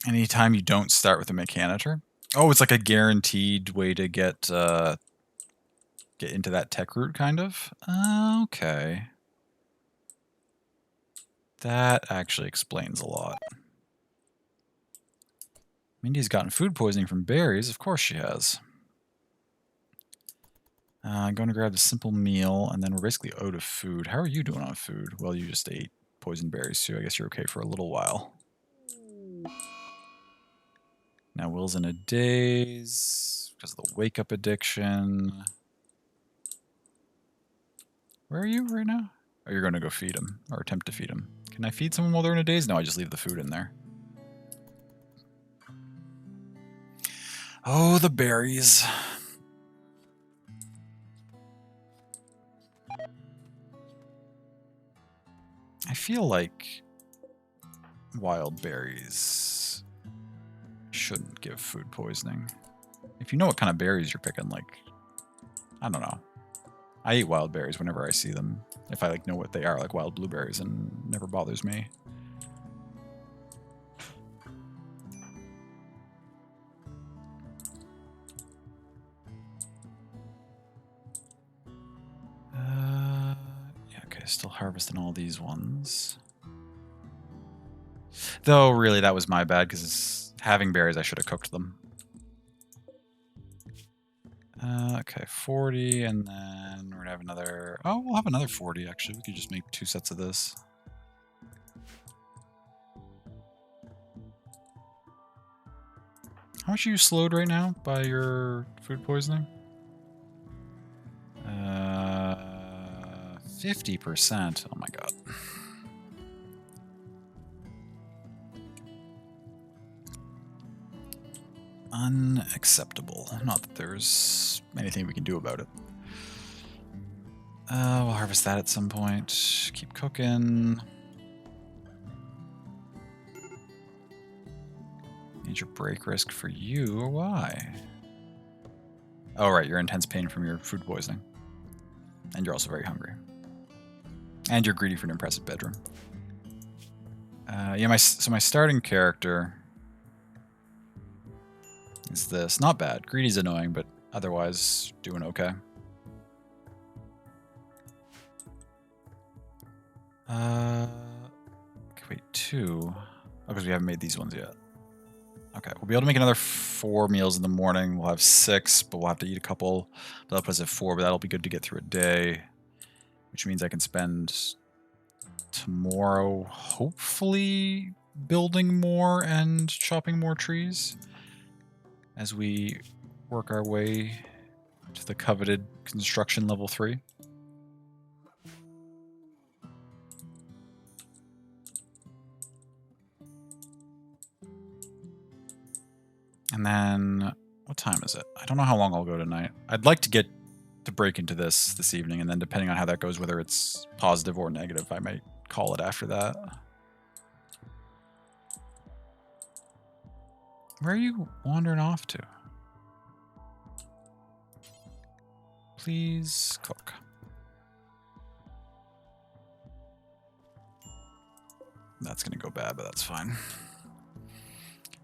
Anytime you don't start with a Mechanitor? Oh, it's like a guaranteed way to get into that tech route, kind of? Okay. That actually explains a lot. Mindy's gotten food poisoning from berries. Of course she has. I'm going to grab the simple meal, and then we're basically out of food. How are you doing on food? Well, you just ate poison berries, too. I guess you're okay for a little while. Now Will's in a daze because of the wake-up addiction. Where are you right now? Oh, you're going to go feed him, or attempt to feed him. Can I feed someone while they're in a daze? No, I just leave the food in there. Oh, the berries. I feel like wild berries shouldn't give food poisoning. If you know what kind of berries you're picking, like, I don't know. I eat wild berries whenever I see them. If I know what they are, like wild blueberries, and it never bothers me. Yeah, okay, still harvesting all these ones. Though, really, that was my bad, because having berries, I should have cooked them. Okay, 40, and then we're going to have another... Oh, we'll have another 40, actually. We could just make 2 sets of this. How much are you slowed right now by your food poisoning? 50%. Oh my god. Unacceptable. Not that there's anything we can do about it. We'll harvest that at some point. Keep cooking. Major break risk for you, or why? Oh, right, you're in intense pain from your food poisoning. And you're also very hungry. And you're greedy for an impressive bedroom. Yeah, so my starting character is this. Not bad. Greedy's annoying, but otherwise doing okay. Okay, wait, 2. Oh, because we haven't made these ones yet. Okay, we'll be able to make another 4 meals in the morning. We'll have 6, but we'll have to eat a couple. That'll put us at 4, but that'll be good to get through a day. Which means I can spend tomorrow, hopefully, building more and chopping more trees as we work our way to the coveted construction level 3. And then, what time is it? I don't know how long I'll go tonight. I'd like to get to break into this evening, and then depending on how that goes, whether it's positive or negative, I might call it after that. Where are you wandering off to? Please cook. That's gonna go bad, but that's fine.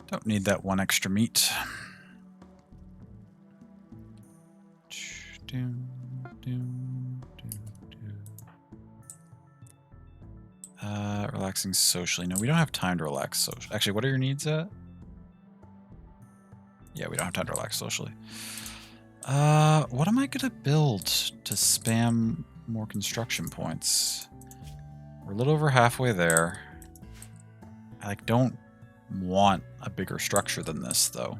Don't need that one extra meat. Relaxing socially. No, we don't have time to relax socially. Actually, what are your needs at? Yeah, we don't have time to relax socially. What am I gonna build to spam more construction points? We're a little over halfway there. I like don't want a bigger structure than this though.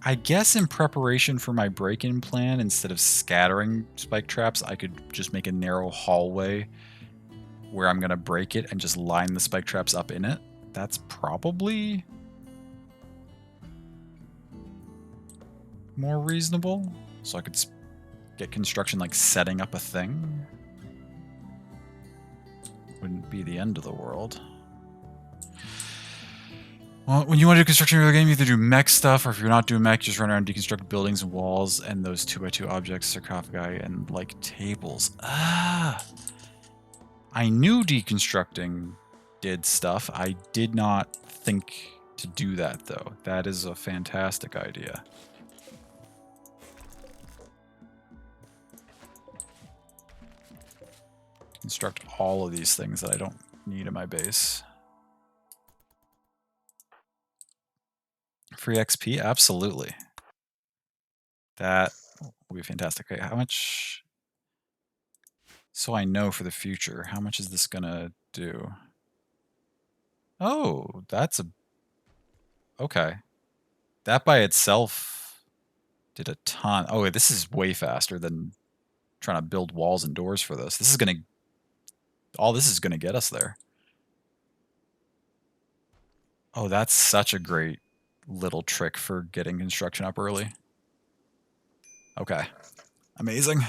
I guess in preparation for my break-in plan, instead of scattering spike traps, I could just make a narrow hallway where I'm going to break it and just line the spike traps up in it. That's probably more reasonable. So I could get construction like setting up a thing. Wouldn't be the end of the world. Well, when you want to do construction in your game, you either do mech stuff, or if you're not doing mech, just run around and deconstruct buildings and walls and those 2x2 objects, sarcophagi, and like tables. Ah! I knew deconstructing did stuff. I did not think to do that, though. That is a fantastic idea. Construct all of these things that I don't need in my base. Free XP? Absolutely. That will be fantastic. Okay, how much... So I know for the future, how much is this gonna do? Oh, that's a... Okay. That by itself did a ton. Oh, wait, this is way faster than trying to build walls and doors for this. This is gonna... All this is gonna get us there. Oh, that's such a great little trick for getting construction up early. Okay. Amazing.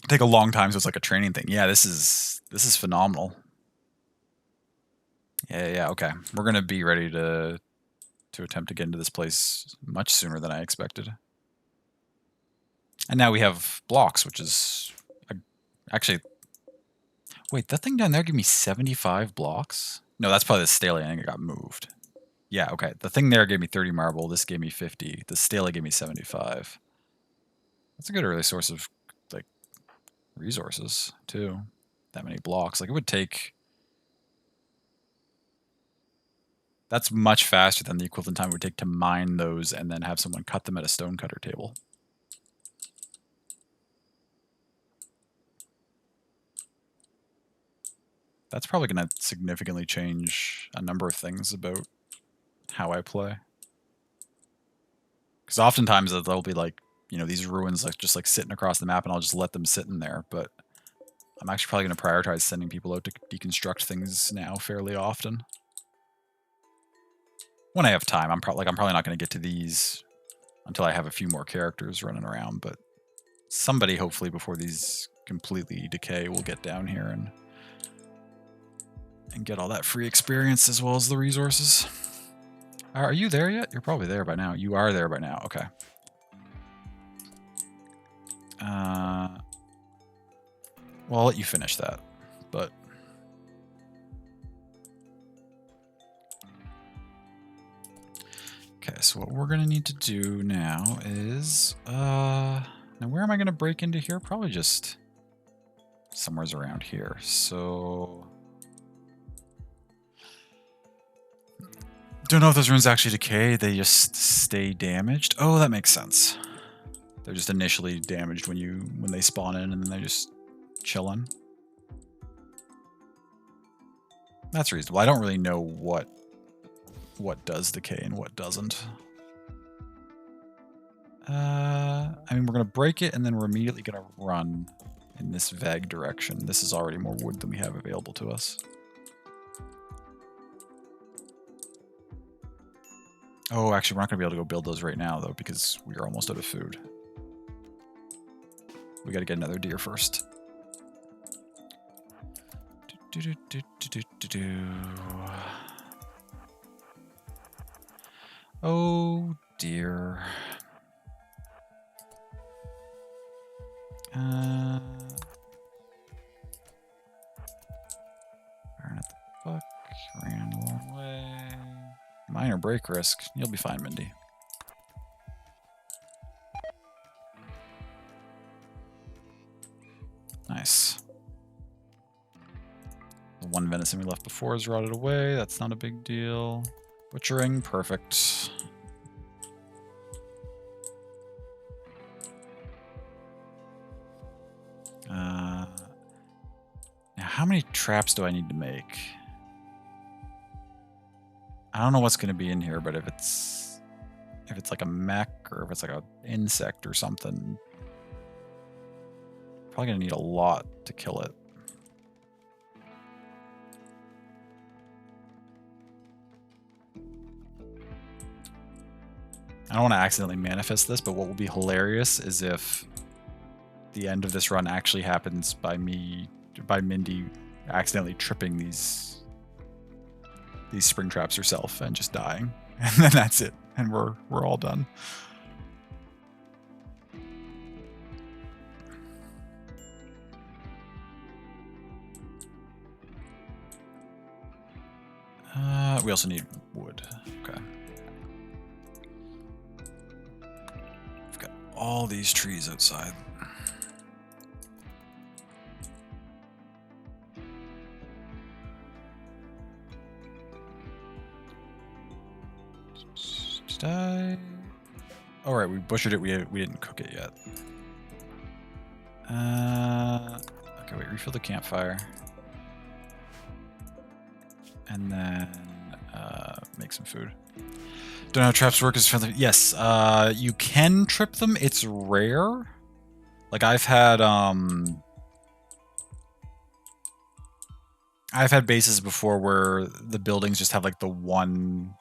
Take a long time, so it's like a training thing. Yeah, this is phenomenal. Yeah, okay. We're gonna be ready to attempt to get into this place much sooner than I expected. And now we have blocks, which is actually. Wait, that thing down there gave me 75 blocks? No, that's probably the Stele. I think it got moved. Yeah, okay. The thing there gave me 30 marble. This gave me 50. The Stele gave me 75. That's a good early source of like resources too. That many blocks. Like it would take. That's much faster than the equivalent time it would take to mine those and then have someone cut them at a stone cutter table. That's probably going to significantly change a number of things about how I play. Because oftentimes they'll be like, you know, these ruins like just like sitting across the map and I'll just let them sit in there. But I'm actually probably going to prioritize sending people out to deconstruct things now fairly often. When I have time, I'm probably not going to get to these until I have a few more characters running around. But somebody, hopefully, before these completely decay, will get down here and get all that free experience as well as the resources. Are you there yet? You're probably there by now. You are there by now. Okay. Well, I'll let you finish that, but okay. So what we're gonna need to do now is now where am I gonna break into here? Probably just somewhere's around here. So don't know if those runes actually decay. They just stay damaged. Oh, that makes sense. They're just initially damaged when they spawn in, and then they're just chilling. That's reasonable. I don't really know what does decay and what doesn't. I mean, we're going to break it, and then we're immediately going to run in this vague direction. This is already more wood than we have available to us. Oh, actually, we're not going to be able to go build those right now, though, because we are almost out of food. We got to get another deer first. Oh, dear. Iron at the buck. Ran a long way. Minor break risk. You'll be fine, Mindy. Nice. The one venison we left before is rotted away. That's not a big deal. Butchering, perfect. Now, how many traps do I need to make? I don't know what's going to be in here, but if it's like a mech or if it's like an insect or something, probably going to need a lot to kill it. I don't want to accidentally manifest this, but what will be hilarious is if the end of this run actually happens by Mindy accidentally tripping these spring traps herself and just dying. And then that's it. And we're all done. We also need wood. Okay. We've got all these trees outside. Did I? Oh, right, we butchered it. We didn't cook it yet. Okay, wait, refill the campfire. And then make some food. Don't know how traps work as friendly. Yes, you can trip them. It's rare. Like I've had bases before where the buildings just have like the one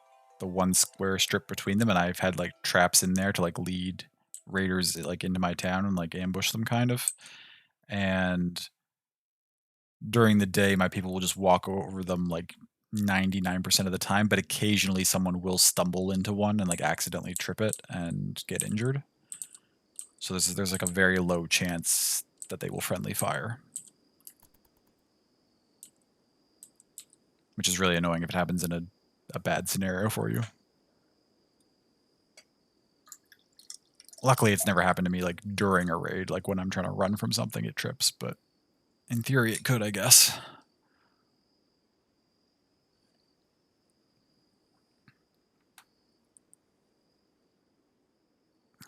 square strip between them, and I've had like traps in there to like lead raiders like into my town and like ambush them kind of. And during the day, my people will just walk over them like 99% of the time, but occasionally someone will stumble into one and like accidentally trip it and get injured. So there's like a very low chance that they will friendly fire. Which is really annoying if it happens in a bad scenario for you. Luckily, it's never happened to me like during a raid, like when I'm trying to run from something, it trips, but in theory it could, I guess.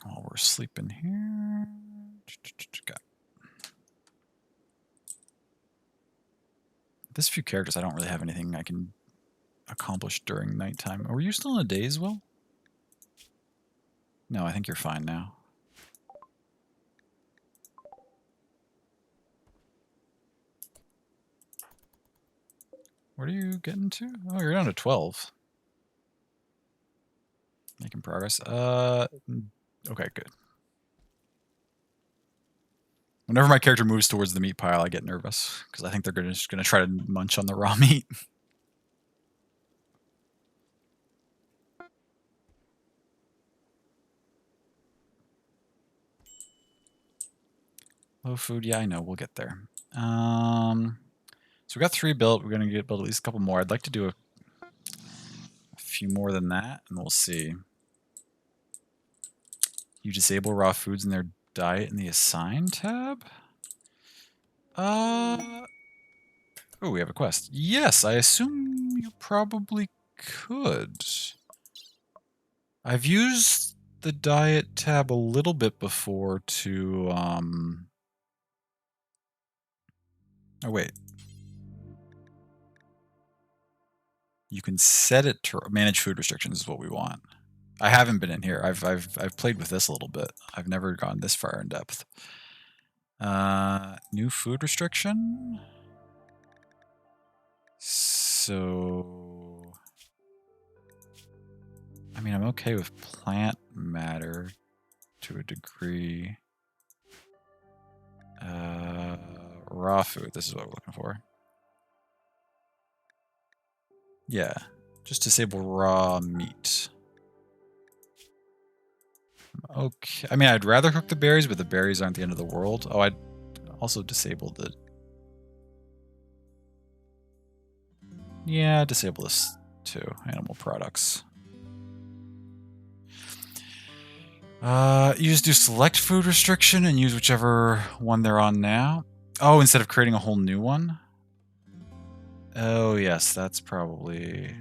While we're sleeping here. This few characters, I don't really have anything I can accomplish during nighttime. Were you still in a daze, Will? No, I think you're fine now. What are you getting to? Oh, you're down to 12. Making progress. Okay, good. Whenever my character moves towards the meat pile, I get nervous because I think they're just going to try to munch on the raw meat. Low food, yeah, I know. We'll get there. So we got 3 built. We're going to build at least a couple more. I'd like to do a few more than that, and we'll see. You disable raw foods in their diet in the assign tab? Oh, we have a quest. Yes, I assume you probably could. I've used the diet tab a little bit before to, oh, wait. You can set it to manage food restrictions is what we want. I haven't been in here. I've played with this a little bit. I've never gone this far in depth. New food restriction. So, I mean, I'm okay with plant matter to a degree. Raw food. This is what we're looking for. Yeah, just disable raw meat. Okay. I mean, I'd rather cook the berries, but the berries aren't the end of the world. Oh, I'd also disable the... Yeah, disable this too. Animal products. You just do select food restriction and use whichever one they're on now. Oh, instead of creating a whole new one? Oh, yes, that's probably...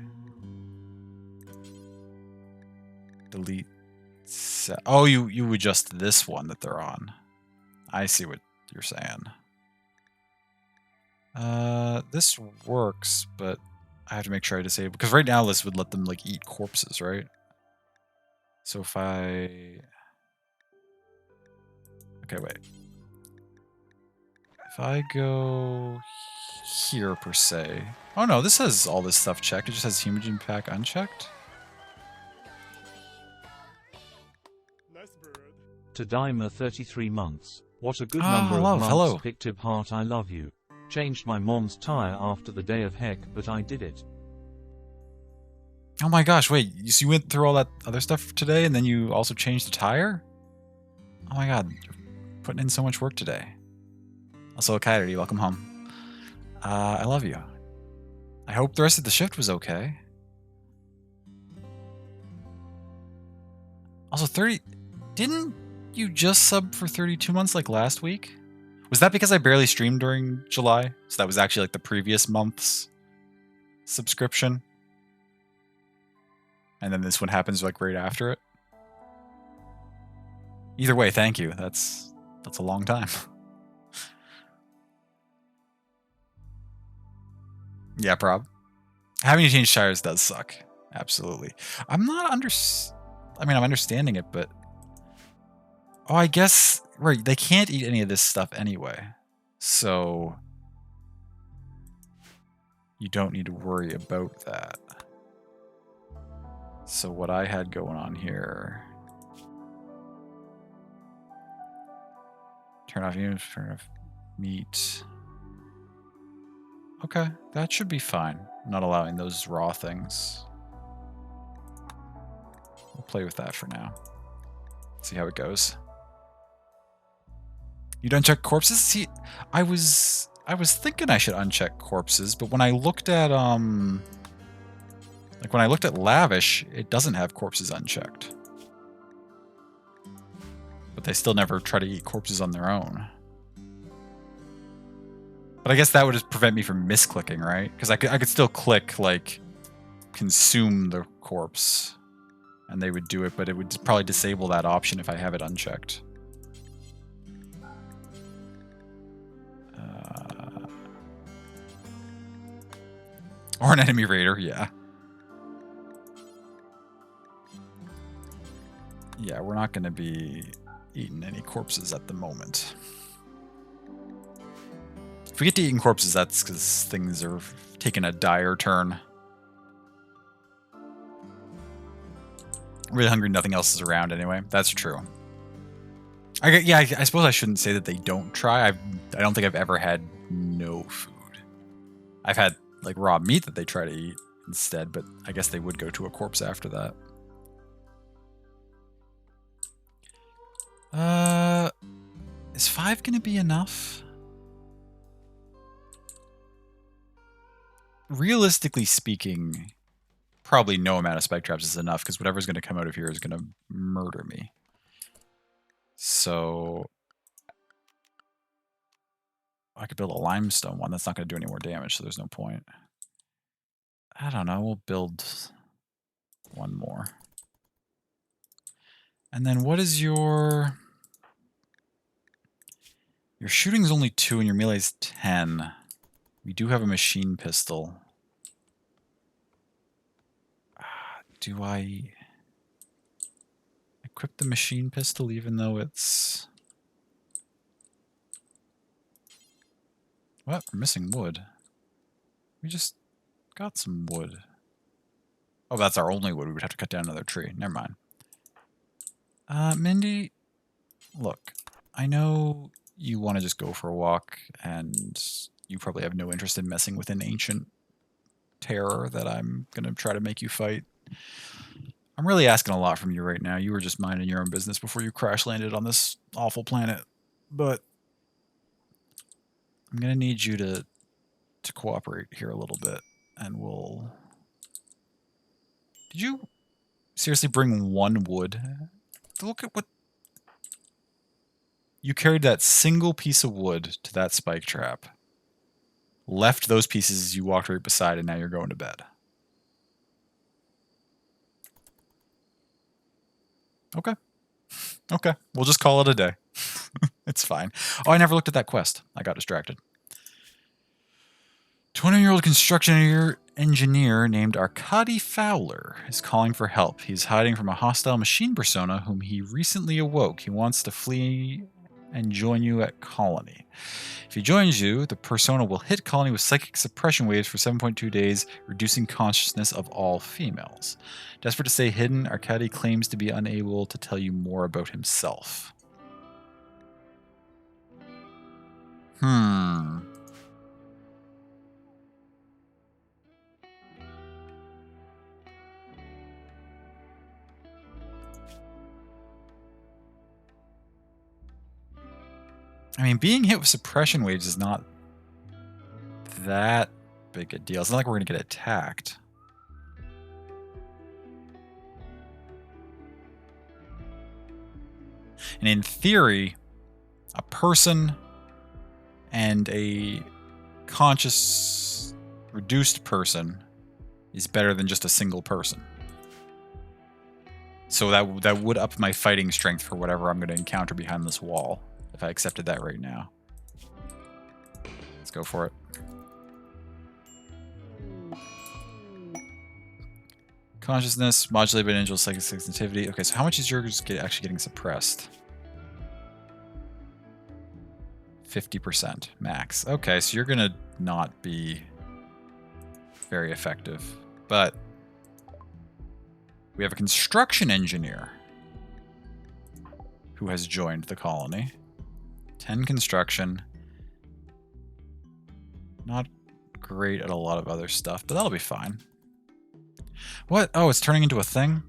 Delete... Oh, you adjust this one that they're on. I see what you're saying. This works, but I have to make sure I disable... Because right now this would let them, like, eat corpses, right? So if I... Okay, wait. If I go here, per se... Oh no, this has all this stuff checked. It just has Hemogen Pack unchecked. Tadaima 33 months. What a good Ah, number of love, months. hello. Pictib Heart, I love you. Changed my mom's tire after the day of heck, but I did it. Oh my gosh, wait, so you went through all that other stuff today and then you also changed the tire? Oh my god, you're putting in so much work today. Also, Kairi, welcome home. I love you. I hope the rest of the shift was okay. Also, 30... Didn't you just sub for 32 months like last week? Was that because I barely streamed during July? So that was actually like the previous month's subscription? And then this one happens like right after it? Either way, thank you. That's a long time. Yeah, prob. Having to change tires does suck. Absolutely. I'm understanding it, but... Oh, I guess... Right, they can't eat any of this stuff anyway. So... You don't need to worry about that. So what I had going on here... Turn off units, turn off meat... Okay, that should be fine. Not allowing those raw things. We'll play with that for now. See how it goes. You'd uncheck corpses? See, I was thinking I should uncheck corpses, but when I looked at like when I looked at Lavish, it doesn't have corpses unchecked. But they still never try to eat corpses on their own. But I guess that would just prevent me from misclicking, right? Because I could still click, like, consume the corpse, and they would do it, but it would probably disable that option if I have it unchecked. Or an enemy raider, yeah. Yeah, we're not going to be eating any corpses at the moment. If we get to eating corpses, that's because things are taking a dire turn. Really hungry, nothing else is around anyway. That's true. I suppose I shouldn't say that they don't try. I don't think I've ever had no food. I've had like raw meat that they try to eat instead, but I guess they would go to a corpse after that. Is 5 going to be enough? Realistically speaking, probably no amount of spike traps is enough because whatever's going to come out of here is going to murder me. So I could build a limestone one. That's not going to do any more damage, so there's no point. I don't know. We'll build one more. And then what is your... Your shooting's only 2 and your melee's 10. We do have a machine pistol. Do I... Equip the machine pistol even though it's... What? We're missing wood. We just got some wood. Oh, that's our only wood. We would have to cut down another tree. Never mind. Mindy, look, I know you want to just go for a walk, and you probably have no interest in messing with an ancient terror that I'm going to try to make you fight. I'm really asking a lot from you right now. You were just minding your own business before you crash landed on this awful planet. But I'm going to need you to cooperate here a little bit, and we'll... Did you seriously bring one wood? Look at what... You carried that single piece of wood to that spike trap. Left those pieces as you walked right beside, and now you're going to bed. Okay. Okay. We'll just call it a day. It's fine. Oh, I never looked at that quest. I got distracted. 20-year-old construction engineer named Arkady Fowler is calling for help. He's hiding from a hostile machine persona whom he recently awoke. He wants to flee and join you at Colony. If he joins you, the persona will hit Colony with psychic suppression waves for 7.2 days, reducing consciousness of all females. Desperate to stay hidden, Arkady claims to be unable to tell you more about himself. I mean, being hit with suppression waves is not that big a deal. It's not like we're going to get attacked. And in theory, a person and a conscious, reduced person is better than just a single person. So that would up my fighting strength for whatever I'm going to encounter behind this wall. If I accepted that right now. Let's go for it. Consciousness, modulated by angel psychic sensitivity. Okay, so how much is yours actually getting suppressed? 50% max. Okay, so you're gonna not be very effective. But we have a construction engineer who has joined the colony. 10 construction. Not great at a lot of other stuff, but that'll be fine. What? Oh, it's turning into a thing?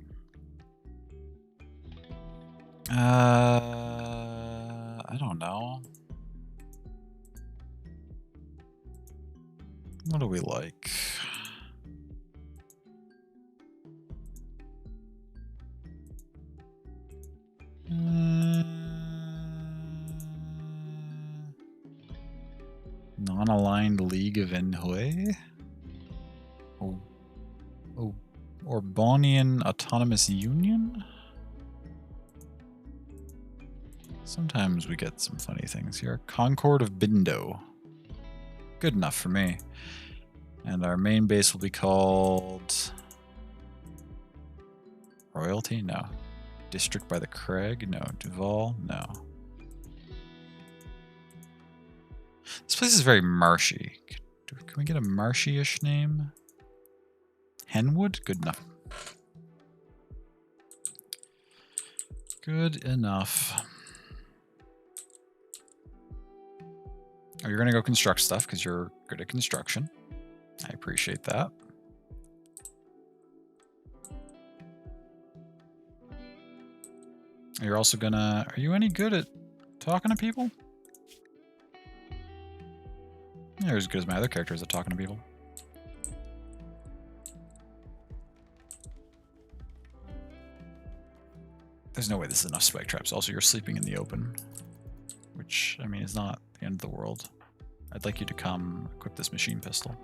I don't know. What do we like? Non-aligned League of Enhui? Orbonian Autonomous Union? Sometimes we get some funny things here. Concord of Bindo. Good enough for me. And our main base will be called... Royalty? No. District by the Craig? No. Duval? No. This place is very marshy. Can we get a marshy-ish name? Henwood? Good enough. Good enough. Oh, you're going to go construct stuff because you're good at construction. I appreciate that. You're also going to... Are you any good at talking to people? You're as good as my other characters at talking to people. There's no way this is enough spike traps. Also, you're sleeping in the open. Which, I mean, is not the end of the world. I'd like you to come equip this machine pistol.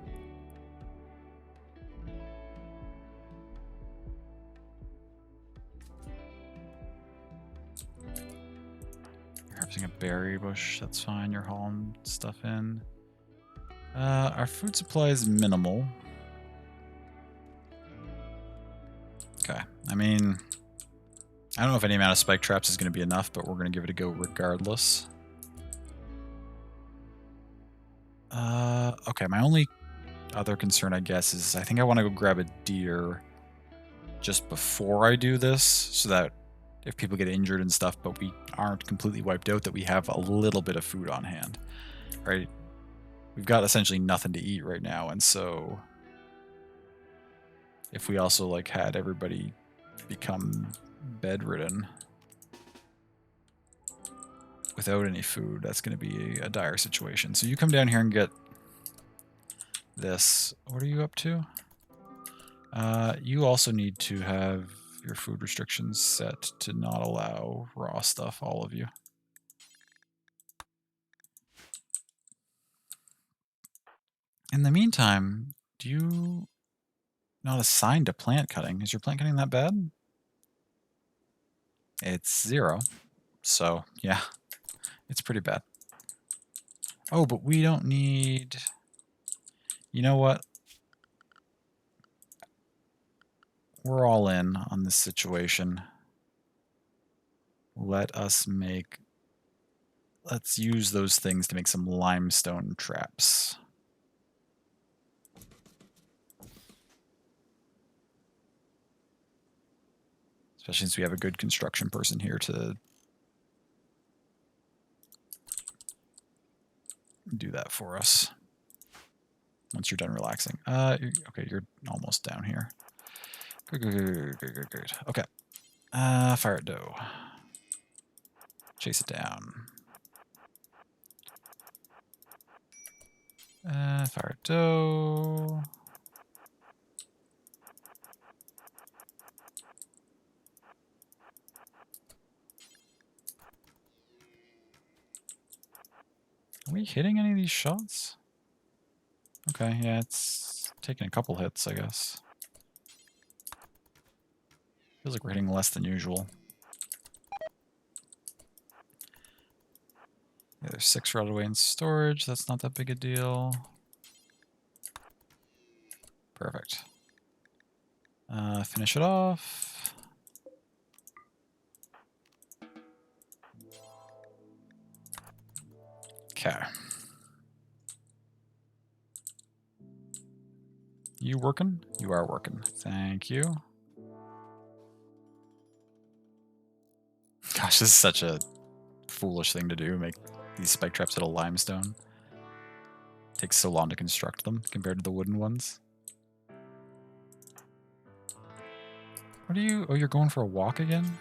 You're harvesting a berry bush. That's fine. You're hauling stuff in. Our food supply is minimal. Okay. I mean, I don't know if any amount of spike traps is going to be enough, but we're going to give it a go regardless. Okay, my only other concern, I guess, is I think I want to go grab a deer just before I do this, so that if people get injured and stuff, but we aren't completely wiped out, that we have a little bit of food on hand, right? We've got essentially nothing to eat right now, and so if we also like had everybody become bedridden without any food, that's going to be a dire situation. So you come down here and get this. What are you up to? You also need to have your food restrictions set to not allow raw stuff, all of you. In the meantime, do you not assigned to plant cutting? Is your plant cutting that bad? It's 0. So, yeah, it's pretty bad. Oh, but we don't need... You know what? We're all in on this situation. Let's use those things to make some limestone traps. Especially since we have a good construction person here to do that for us. Once you're done relaxing. Okay, you're almost down here. Good. Okay. Fire at doe. Chase it down. Fire at doe. Are we hitting any of these shots? Okay, yeah, it's taking a couple hits, I guess. Feels like we're hitting less than usual. Yeah, there's 6 rotted away in storage. That's not that big a deal. Perfect. Finish it off. Okay. You working? You are working. Thank you. Gosh, this is such a foolish thing to do, make these spike traps out of limestone. Takes so long to construct them compared to the wooden ones. What are you... Oh, you're going for a walk again?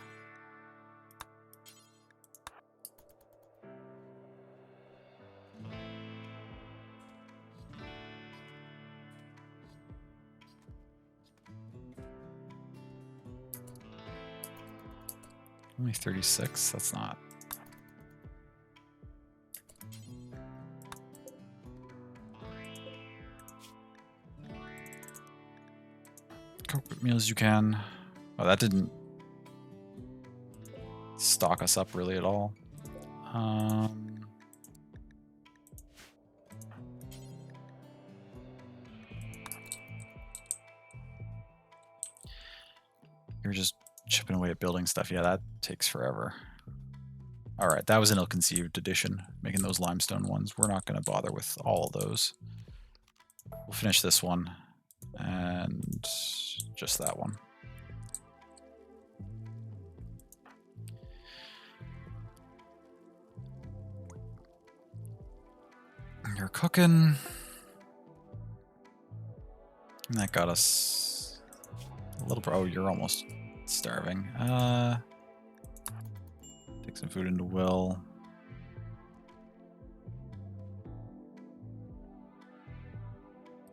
Only 36? That's not... Cook meals you can. Oh, that didn't stock us up really at all. You're just chipping away at building stuff. Yeah, that takes forever. All right, that was an ill-conceived addition, making those limestone ones. We're not going to bother with all of those. We'll finish this one and just that one. You're cooking. And that got us a little... Oh, you're almost starving. Take some food into Will.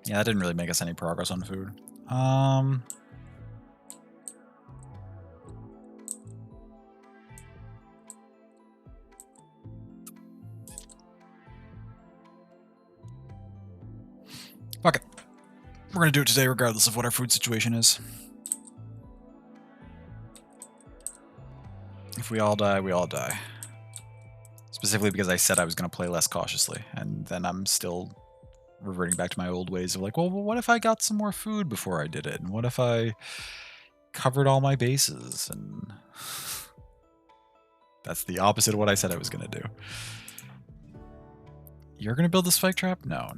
Yeah, that didn't really make us any progress on food. Fuck it. We're gonna do it today regardless of what our food situation is. If we all die, we all die. Specifically because I said I was gonna play less cautiously, and then I'm still reverting back to my old ways of like, well, what if I got some more food before I did it? And what if I covered all my bases, and that's the opposite of what I said I was going to do. You're going to build the spike trap? No.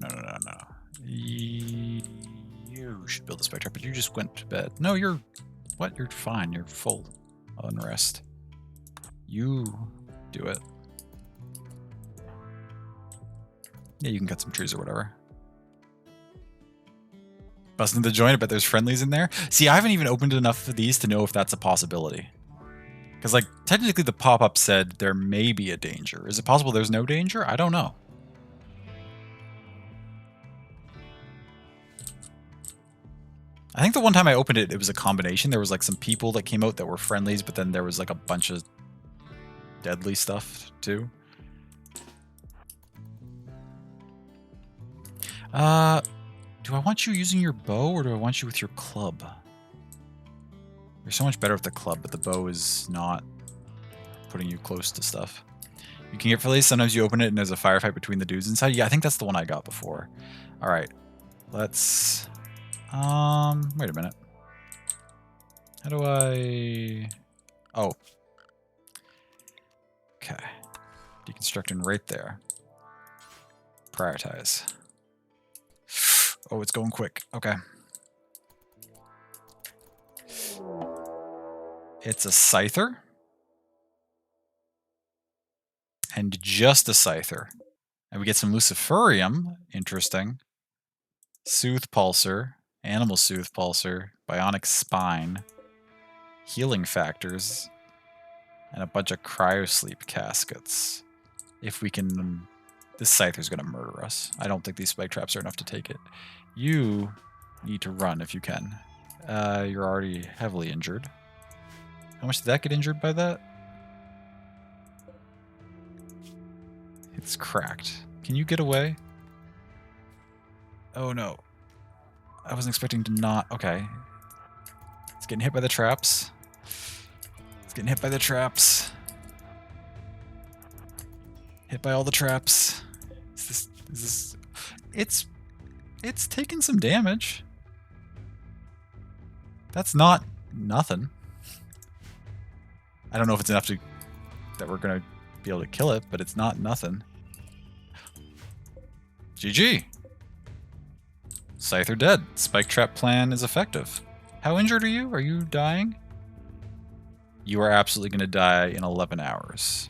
You should build the spike trap, but you just went to bed. No, you're... What? You're fine. You're full unrest. You do it. Yeah, you can cut some trees or whatever. Busting the joint, but there's friendlies in there. See, I haven't even opened enough of these to know if that's a possibility. Because, like, technically the pop-up said there may be a danger. Is it possible there's no danger? I don't know. I think the one time I opened it, it was a combination. There was, like, some people that came out that were friendlies, but then there was, like, a bunch of deadly stuff, too. Do I want you using your bow, or do I want you with your club? You're so much better with the club, but the bow is not putting you close to stuff. You can get friendlies. Sometimes you open it and there's a firefight between the dudes inside. Yeah, I think that's the one I got before. All right, let's... wait a minute. How do I... Oh. Okay. Deconstructing right there. Prioritize. Oh, it's going quick. Okay. It's a Scyther. And just a Scyther. And we get some Luciferium. Interesting. Soothe Pulsar. Animal Soothe Pulsar. Bionic Spine. Healing Factors. And a bunch of Cryosleep Caskets. If we can... This Scyther's going to murder us. I don't think these spike traps are enough to take it. You need to run if you can. You're already heavily injured. How much did that get injured by that? It's cracked. Can you get away? Oh no. I wasn't expecting to not... Okay. It's getting hit by the traps. It's getting hit by the traps. Hit by all the traps. Is this... It's taking some damage. That's not nothing. I don't know if it's enough to that we're gonna be able to kill it, but it's not nothing. GG. Scyther dead. Spike trap plan is effective. How injured are you? Are you dying? You are absolutely gonna die in 11 hours.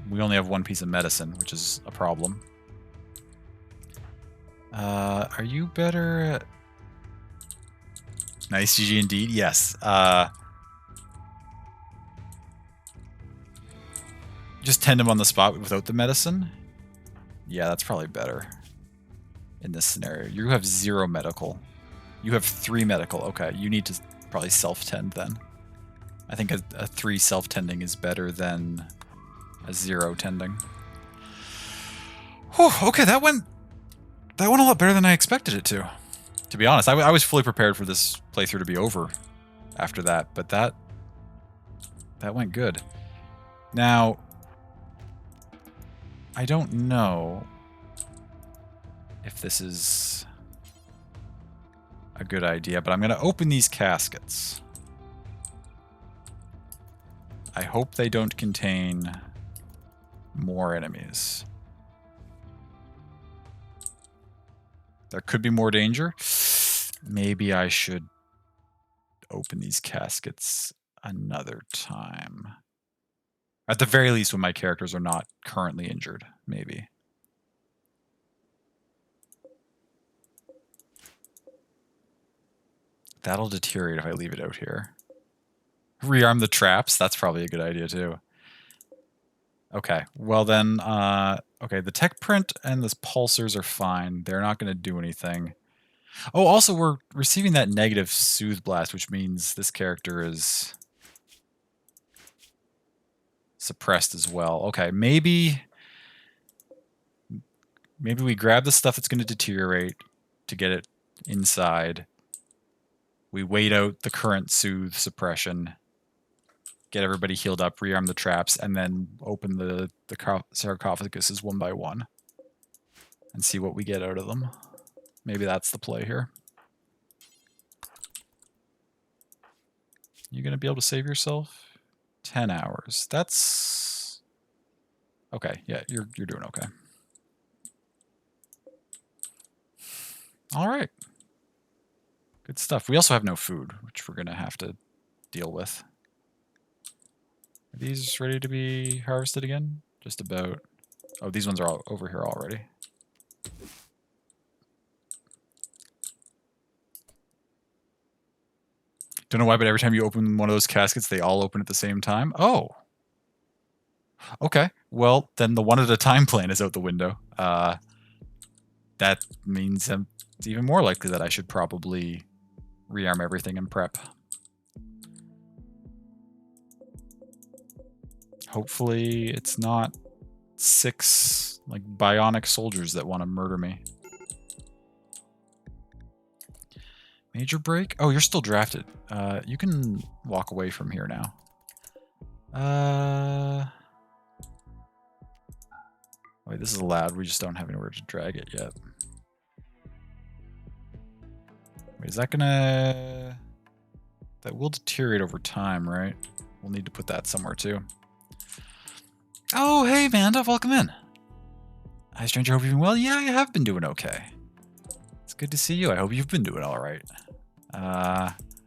We only have one piece of medicine, which is a problem. Are you better at... Nice, GG indeed. Yes. Just tend him on the spot without the medicine? Yeah, that's probably better in this scenario. You have 0 medical. You have 3 medical. Okay, you need to probably self-tend then. I think a 3 self-tending is better than a 0 tending. Whew, okay, that went a lot better than I expected it to. To be honest, I was fully prepared for this playthrough to be over after that, but that went good. Now, I don't know if this is a good idea, but I'm going to open these caskets. I hope they don't contain more enemies. There could be more danger. Maybe I should open these caskets another time. At the very least, when my characters are not currently injured, maybe. That'll deteriorate if I leave it out here. Rearm the traps. That's probably a good idea, too. Okay, well then, okay, the tech print and the pulsars are fine. They're not going to do anything. Oh, also, we're receiving that negative Soothe Blast, which means this character is suppressed as well. Okay, maybe we grab the stuff that's going to deteriorate to get it inside. We wait out the current Soothe suppression, get everybody healed up, rearm the traps, and then open the sarcophaguses one by one and see what we get out of them. Maybe that's the play here. You gonna be able to save yourself? 10 hours. That's okay. Yeah, you're doing okay. All right. Good stuff. We also have no food, which we're gonna have to deal with. Are these ready to be harvested again? Just about. Oh, these ones are all over here already. Don't know why, but every time you open one of those caskets, they all open at the same time. Oh. Okay. Well, then the one at a time plan is out the window. That means it's even more likely that I should probably rearm everything and prep. Hopefully it's not 6 like bionic soldiers that want to murder me. Major break? Oh, you're still drafted. You can walk away from here now. Wait, this is allowed. We just don't have anywhere to drag it yet. Wait, is that gonna... That will deteriorate over time, right? We'll need to put that somewhere too. Oh, hey, Vanda, welcome in. Hi, stranger, hope you've been well. Yeah, I have been doing okay. It's good to see you. I hope you've been doing all right.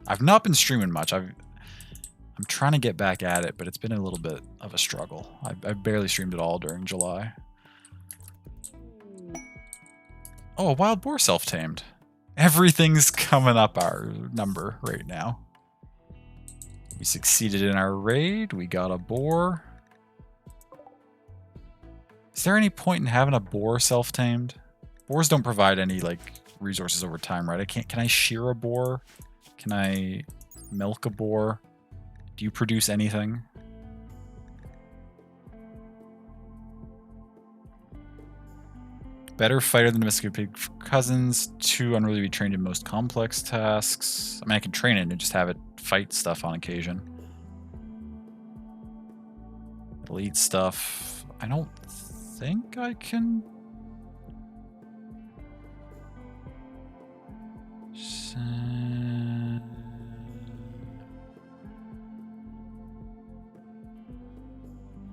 I've not been streaming much. I'm trying to get back at it, but it's been a little bit of a struggle. I've barely streamed at all during July. Oh, a wild boar self-tamed. Everything's coming up our number right now. We succeeded in our raid. We got a boar. Is there any point in having a boar self-tamed? Boars don't provide any, like, resources over time, right? Can I shear a boar? Can I milk a boar? Do you produce anything? Better fighter than domesticated pig cousins. 2 unruly to be trained in most complex tasks. I mean, I can train it and just have it fight stuff on occasion. Elite stuff. I don't think I can...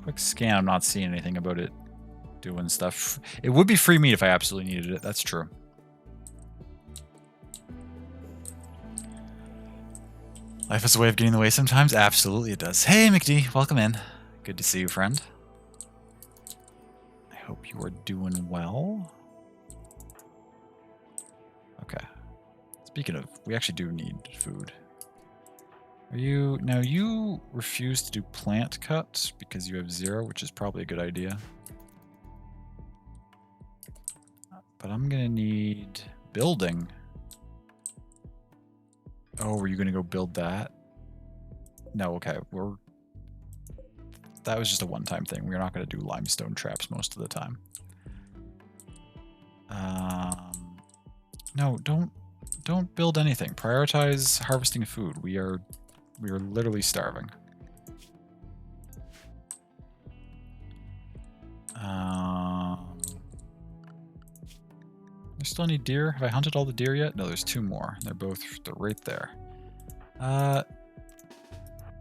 Quick scan, I'm not seeing anything about it doing stuff. It would be free meat if I absolutely needed it, that's true. Life has a way of getting in the way sometimes. Absolutely it does. Hey, McD, welcome in. Good to see you, friend. I hope you are doing well. Okay. Speaking of, we actually do need food. Are you... Now, you refuse to do plant cuts because you have 0, which is probably a good idea. But I'm going to need building. Oh, were you going to go build that? No, okay. That was just a one-time thing. We're not going to do limestone traps most of the time. No, don't build anything. Prioritize harvesting food. We are literally starving. There's still any deer? Have I hunted all the deer yet? No, there's 2 more. They're right there.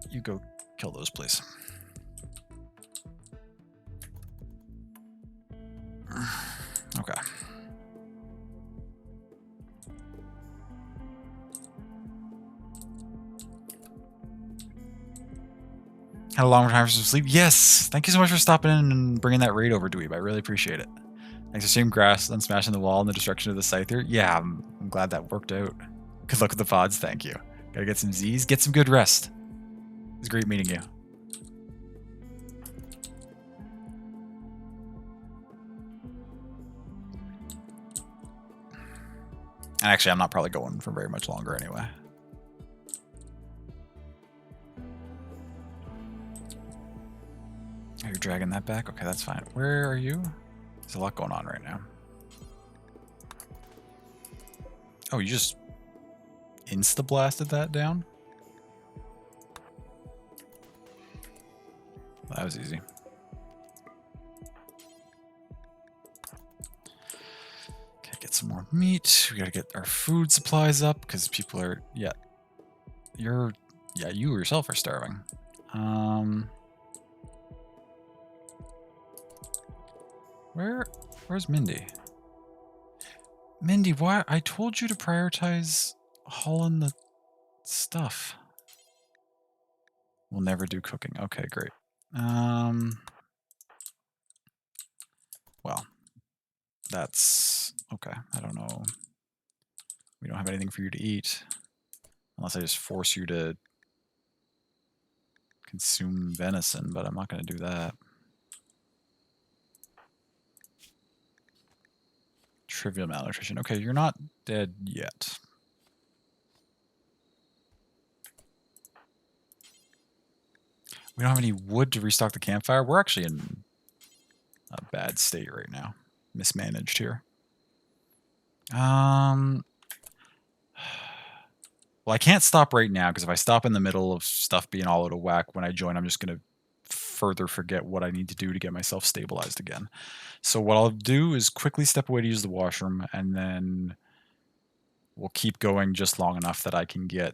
You go kill those, please. Okay. Had a long time for some sleep. Yes! Thank you so much for stopping in and bringing that raid over, Dweeb. I really appreciate it. Thanks for streaming grass and smashing the wall and the destruction of the Scyther. Yeah, I'm glad that worked out. Good luck with the pods. Thank you. Gotta get some Z's. Get some good rest. It was great meeting you. And actually, I'm not probably going for very much longer anyway. Oh, you're dragging that back? Okay, that's fine. Where are you? There's a lot going on right now. Oh, you just insta-blasted that down? That was easy. Okay, get some more meat. We gotta get our food supplies up because people are... Yeah. You're Yeah, you yourself are starving. Where's Mindy? Mindy, why? I told you to prioritize hauling the stuff. We'll never do cooking. Okay, great. Well, that's okay. I don't know. We don't have anything for you to eat. Unless I just force you to consume venison, but I'm not going to do that. Trivial malnutrition. Okay, you're not dead yet. We don't have any wood to restock the campfire. We're actually in a bad state right now. Mismanaged here. Well, I can't stop right now because if I stop in the middle of stuff being all out of whack when I join, I'm just going to further forget what I need to do to get myself stabilized again. So what I'll do is quickly step away to use the washroom, and then we'll keep going just long enough that I can get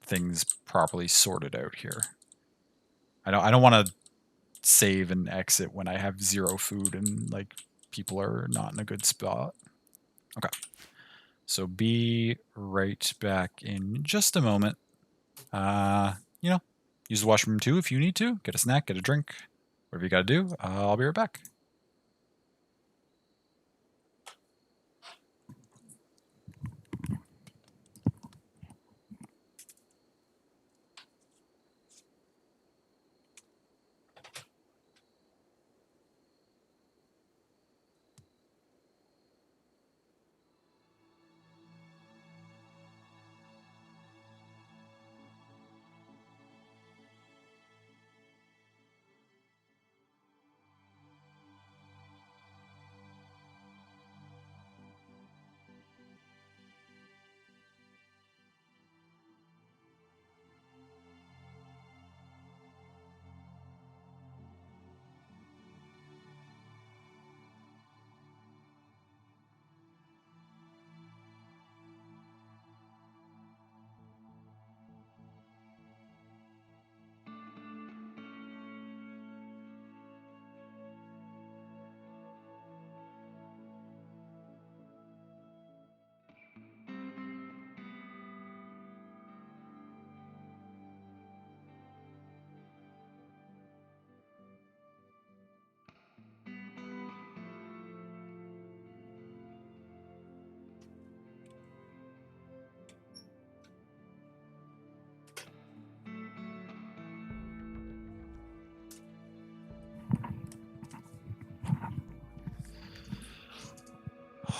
things properly sorted out here. I don't want to save and exit when I have 0 food and like people are not in a good spot. Okay. So be right back in just a moment. You know, use the washroom too if you need to. Get a snack, get a drink, whatever you got to do. I'll be right back.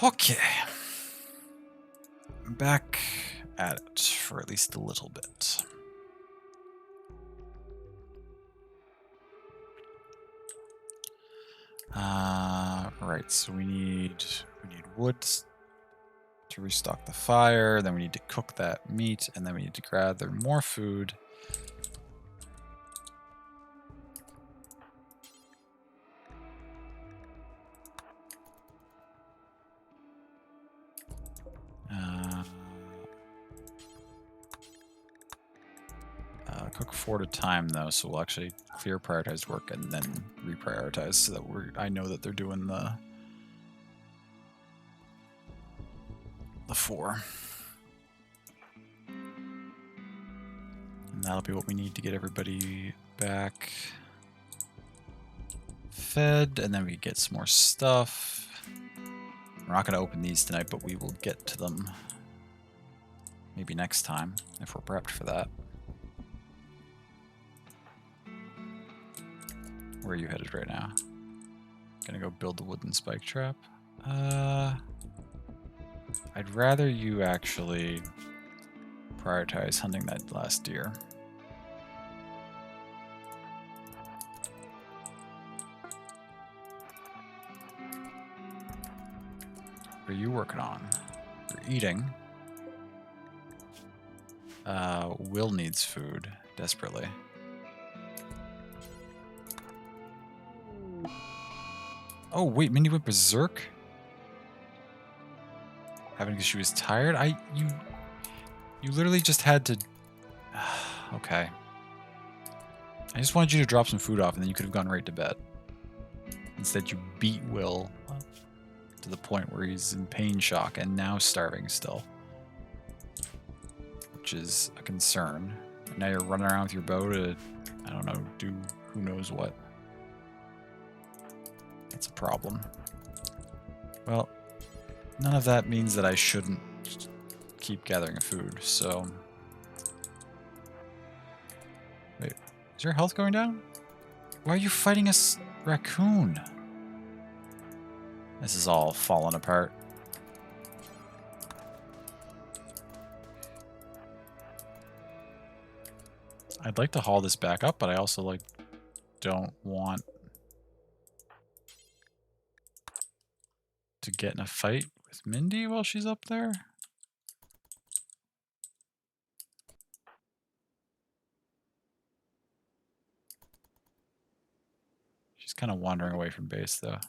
Okay. I'm back at it for at least a little bit. Right, so we need wood to restock the fire, then we need to cook that meat, and then we need to gather more food. Cook 4 at a time though, so we'll actually clear prioritized work and then reprioritize so that I know that they're doing the 4. And that'll be what we need to get everybody back fed, and then we get some more stuff. We're not going to open these tonight, but we will get to them maybe next time if we're prepped for that. Where are you headed right now? Gonna go build the wooden spike trap. I'd rather you actually prioritize hunting that last deer. What are you working on? You're eating. Will needs food desperately. Oh wait, Mindy went berserk? Having because she was tired? You literally just had to Okay. I just wanted you to drop some food off and then you could have gone right to bed. Instead, you beat Will to the point where he's in pain shock and now starving still. Which is a concern. And now you're running around with your bow to, I don't know, do who knows what. That's a problem. Well, none of that means that I shouldn't keep gathering food, so... Wait, is your health going down? Why are you fighting a raccoon? This is all falling apart. I'd like to haul this back up, but I also don't want to get in a fight with Mindy while she's up there. She's kind of wandering away from base, though.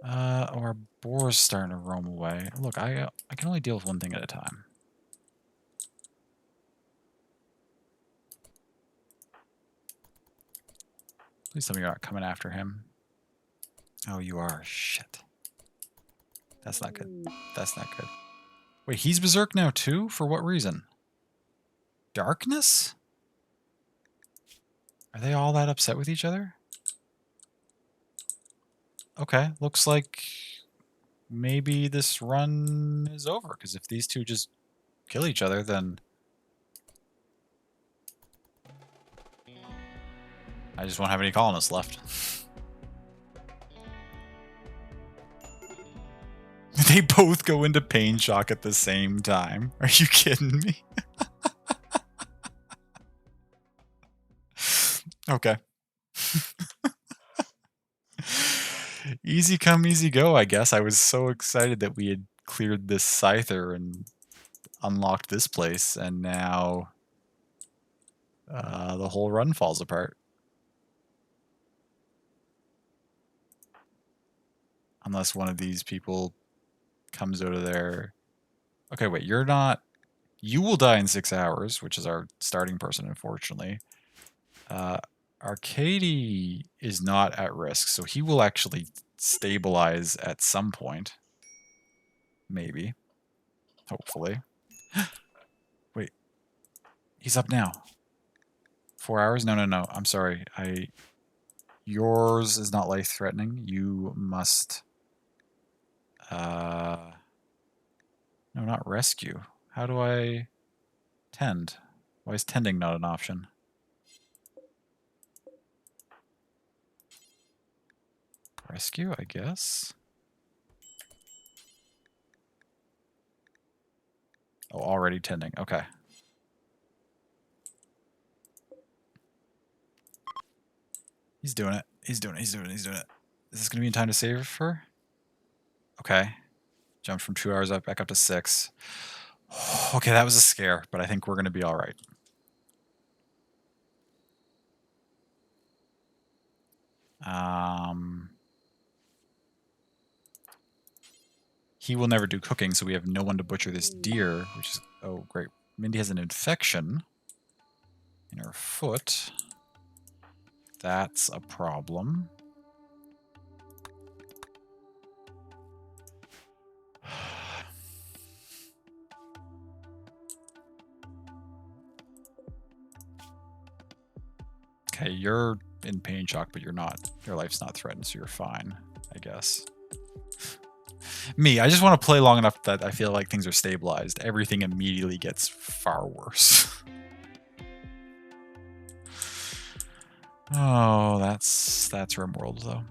Our boar's starting to roam away. Look, I can only deal with one thing at a time. Please tell me you're not coming after him. Oh, you are. Shit. That's not good. That's not good. Wait, he's berserk now too? For what reason? Darkness? Are they all that upset with each other? Okay, looks like maybe this run is over, because if these two just kill each other, then... I just won't have any colonists left. They both go into pain shock at the same time. Are you kidding me? Okay. Easy come, easy go, I guess. I was so excited that we had cleared this Scyther and unlocked this place, and now the whole run falls apart. Unless one of these people comes out of there. Okay, wait, you're not... You will die in 6 hours, which is our starting person, unfortunately. Arcady is not at risk, so he will actually stabilize at some point. Maybe. Hopefully. Wait. He's up now. 4 hours? No, no, no. I'm sorry. Yours is not life-threatening. You must... No, not rescue. How do I tend? Why is tending not an option? Rescue, I guess. Oh, already tending. Okay. He's doing it. He's doing it. He's doing it. He's doing it. Is this going to be in time to save her? Okay. Jumped from 2 hours back up to 6. Okay, that was a scare, but I think we're going to be all right. He will never do cooking, so we have no one to butcher this deer, which is... Oh, great. Mindy has an infection in her foot. That's a problem. Okay, you're in pain shock, but you're not. Your life's not threatened, so you're fine, I guess. Me, I just want to play long enough that I feel like things are stabilized. Everything immediately gets far worse. Oh, that's RimWorld, though.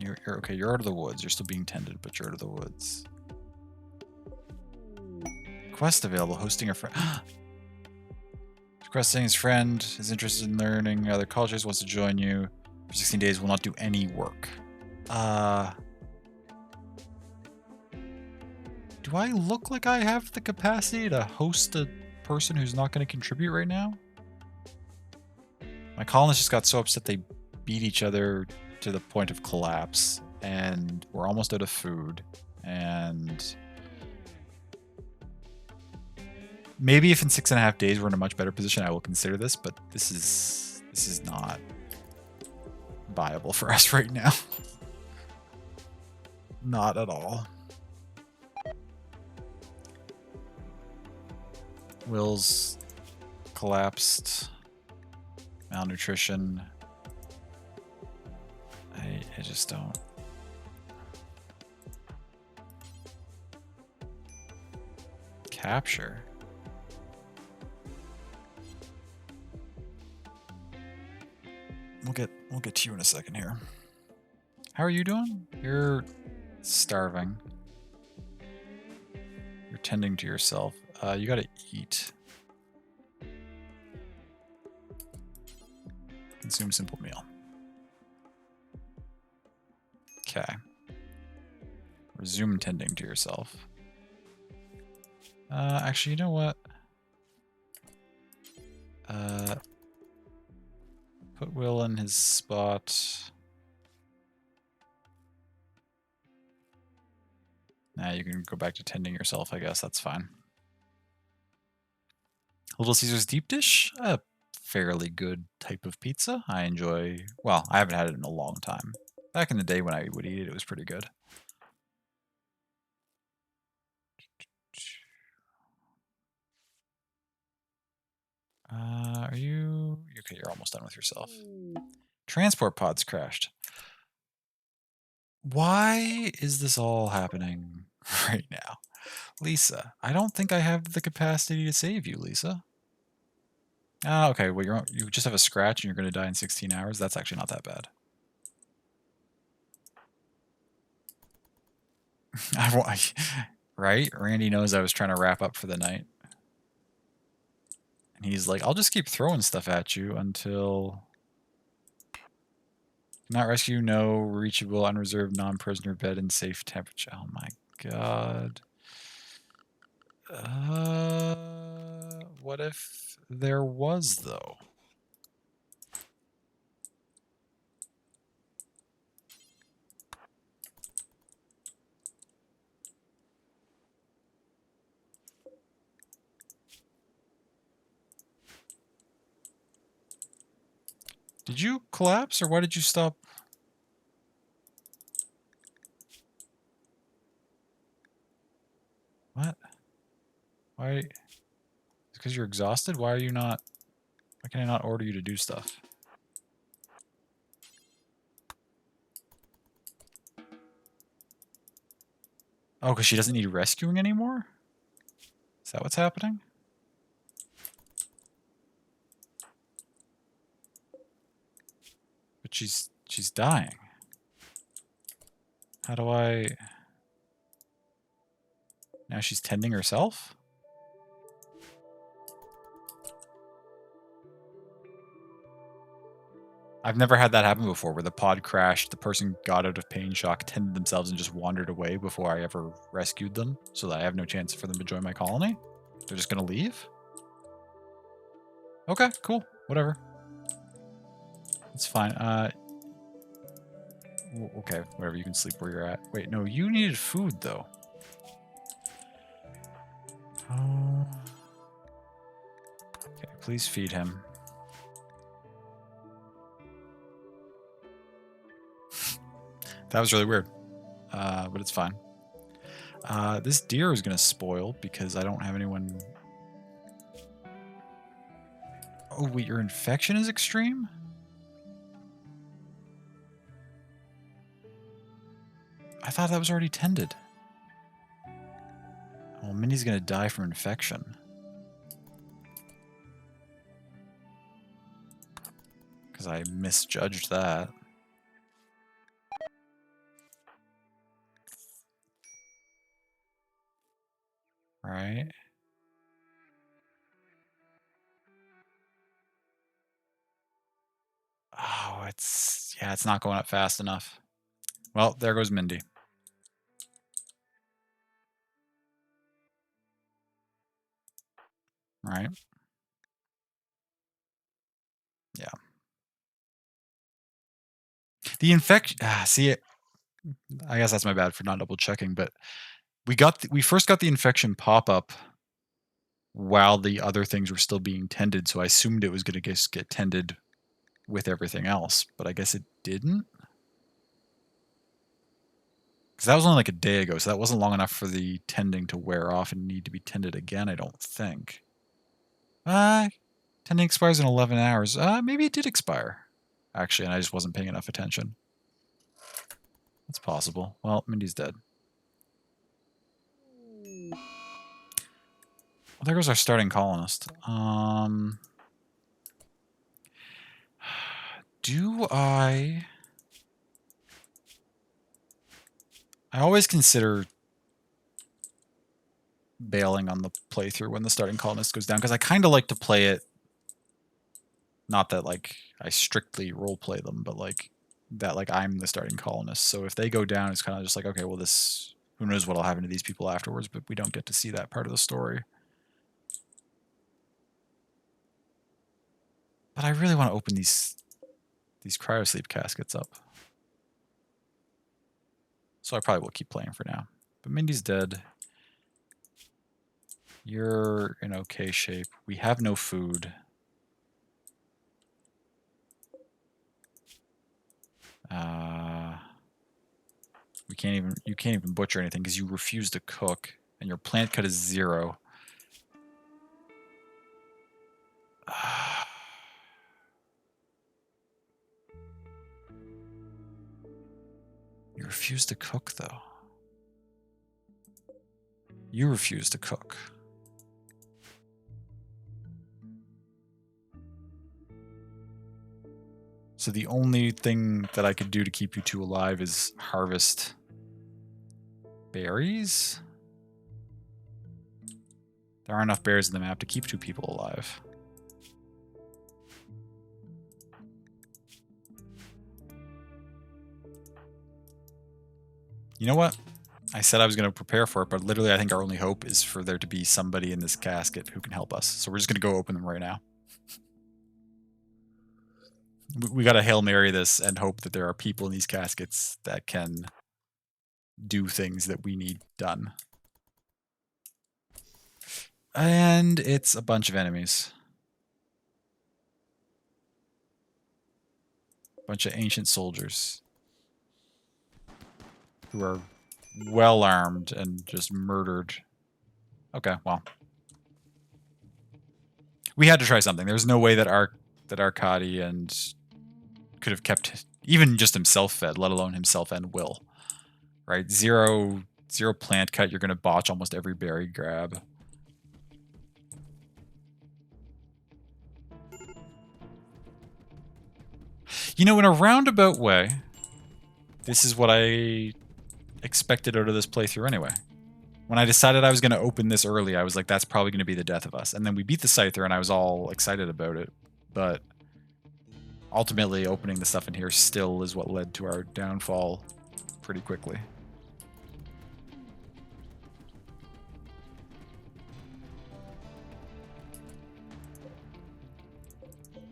You're okay. You're out of the woods. You're still being tended, but you're out of the woods. Quest available. Hosting a friend. Requesting his friend is interested in learning other cultures. Wants to join you for 16 days. Will not do any work. Do I look like I have the capacity to host a person who's not going to contribute right now? My colonists just got so upset they beat each other to the point of collapse, and we're almost out of food. And maybe if in 6.5 days we're in a much better position, I will consider this. But this is not viable for us right now. Not at all. Will's collapsed. Malnutrition. I just don't. Capture. We'll get to you in a second here. How are you doing? You're starving. You're tending to yourself. You gotta eat. Consume simple meal. Okay. Resume tending to yourself. Actually, you know what? Put Will in his spot. Nah, you can go back to tending yourself, I guess. That's fine. Little Caesar's deep dish? A fairly good type of pizza. I enjoy... Well, I haven't had it in a long time. Back in the day when I would eat it, it was pretty good. Are you... Okay, you're almost done with yourself. Transport pods crashed. Why is this all happening right now? Lisa, I don't think I have the capacity to save you, Lisa. Ah, okay, well, you just have a scratch and you're going to die in 16 hours? That's actually not that bad. Right? Randy knows I was trying to wrap up for the night. And he's like, I'll just keep throwing stuff at you until... Not rescue, no. Reachable, unreserved, non-prisoner bed in safe temperature. Oh my god. What if there was, though? Did you collapse, or why did you stop? What? Why? It's because you're exhausted? Why are you not... Why can I not order you to do stuff? Oh, because she doesn't need rescuing anymore? Is that what's happening? But she's dying. How do I... Now she's tending herself? I've never had that happen before, where the pod crashed, the person got out of pain shock, tended themselves, and just wandered away before I ever rescued them, so that I have no chance for them to join my colony? They're just gonna leave? Okay, cool. Whatever. It's fine. Okay, whatever. You can sleep where you're at. Wait, no, you needed food, though. Oh. Okay, please feed him. That was really weird. But it's fine. This deer is going to spoil because I don't have anyone... Oh, wait, your infection is extreme? I thought that was already tended. Well, Minnie's going to die from infection. Because I misjudged that. Right? Oh, it's... Yeah, it's not going up fast enough. Well, there goes Mindy. Right? Yeah. The infection. See, I guess that's my bad for not double checking, but we first got the infection pop up while the other things were still being tended, so I assumed it was going to get tended with everything else, but I guess it didn't. Because that was only like a day ago, so that wasn't long enough for the tending to wear off and need to be tended again, I don't think. Tending expires in 11 hours. Maybe it did expire, actually, and I just wasn't paying enough attention. That's possible. Well, Mindy's dead. Well, there goes our starting colonist. Do I always consider bailing on the playthrough when the starting colonist goes down, because I kind of like to play it, not that like I strictly roleplay them, but like that like I'm the starting colonist. So if they go down, it's kind of just like, okay, well this, who knows what'll happen to these people afterwards, but we don't get to see that part of the story. But I really want to open these cryosleep caskets up. So I probably will keep playing for now. But Mindy's dead. You're in okay shape. We have no food. You can't even butcher anything because you refuse to cook, and your plant cut is 0. You refuse to cook, though. You refuse to cook. So the only thing that I could do to keep you two alive is harvest berries? There aren't enough berries in the map to keep 2 people alive. You know what? I said I was going to prepare for it, but literally I think our only hope is for there to be somebody in this casket who can help us. So we're just going to go open them right now. We got to Hail Mary this and hope that there are people in these caskets that can do things that we need done. And it's a bunch of enemies. Bunch of ancient soldiers who are well armed and just murdered. Okay, well. We had to try something. There's no way that Arkady could have kept even just himself fed, let alone himself and Will. Right? Zero plant cut, you're gonna botch almost every berry grab. You know, in a roundabout way, this is what I expected out of this playthrough anyway. When I decided I was going to open this early, I was like, that's probably going to be the death of us. And then we beat the Scyther, and I was all excited about it. But ultimately, opening the stuff in here still is what led to our downfall pretty quickly.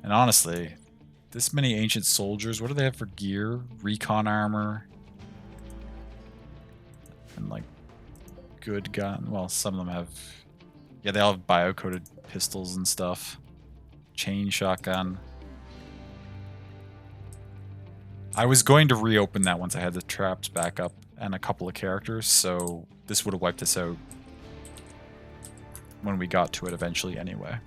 And honestly, this many ancient soldiers, what do they have for gear? Recon armor. And like good gun. Well, some of them have, yeah, they all have bio-coated pistols and stuff. Chain shotgun. I was going to reopen that once I had the traps back up and a couple of characters, so this would have wiped us out when we got to it eventually anyway.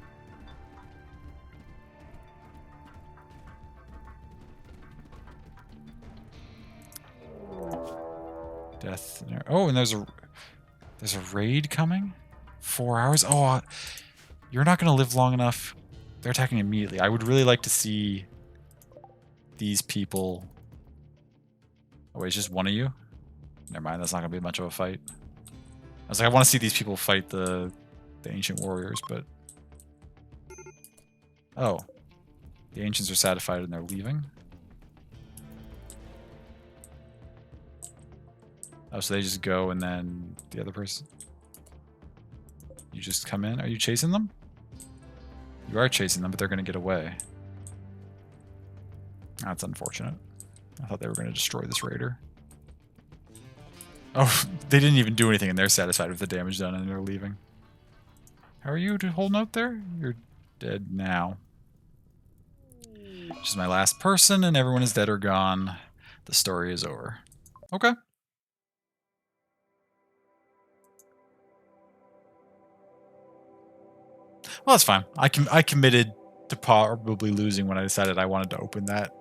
Death. Oh, and there's a raid coming? 4 hours? Oh, you're not going to live long enough. They're attacking immediately. I would really like to see these people. Oh, wait, it's just one of you? Never mind, that's not going to be much of a fight. I was like, I want to see these people fight the ancient warriors, but... Oh. The ancients are satisfied and they're leaving? Oh, so they just go and then the other person... You just come in? Are you chasing them? You are chasing them, but they're going to get away. That's unfortunate. I thought they were going to destroy this raider. Oh, they didn't even do anything and they're satisfied with the damage done and they're leaving. How are you holding out there? You're dead now. This is my last person and everyone is dead or gone. The story is over. Okay. Well, that's fine. I committed to probably losing when I decided I wanted to open that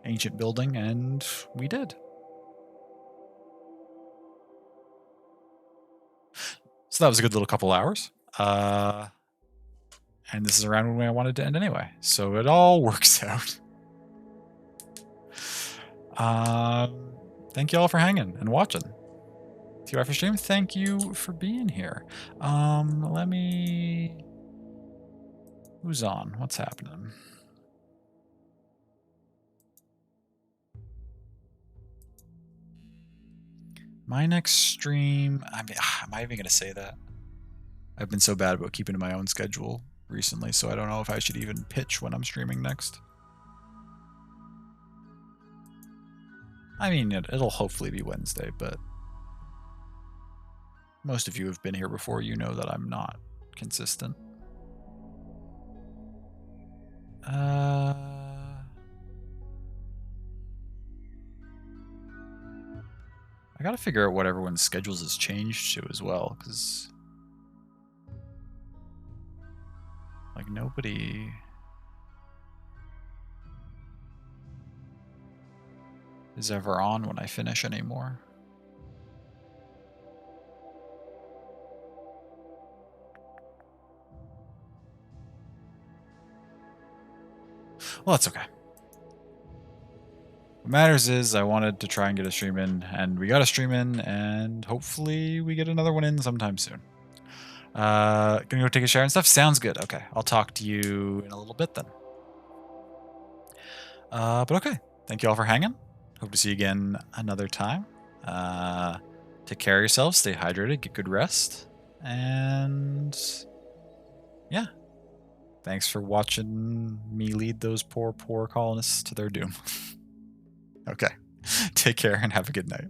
ancient building, and we did. So that was a good little couple hours. And this is around when I wanted to end anyway. So it all works out. Thank you all for hanging and watching. TY for stream, thank you for being here. Let me... Who's on? What's happening? My next stream... I mean, am I even going to say that? I've been so bad about keeping to my own schedule recently, so I don't know if I should even pitch when I'm streaming next. I mean, it'll hopefully be Wednesday, but most of you have been here before. You know that I'm not consistent. I gotta figure out what everyone's schedules has changed to as well, because like nobody is ever on when I finish anymore. Well, that's okay. What matters is I wanted to try and get a stream in, and we got a stream in, and hopefully we get another one in sometime soon. Gonna go take a shower and stuff? Sounds good. Okay, I'll talk to you in a little bit then. But okay, thank you all for hanging. Hope to see you again another time. Take care of yourselves, stay hydrated, get good rest, and yeah. Thanks for watching me lead those poor colonists to their doom. Okay, take care and have a good night.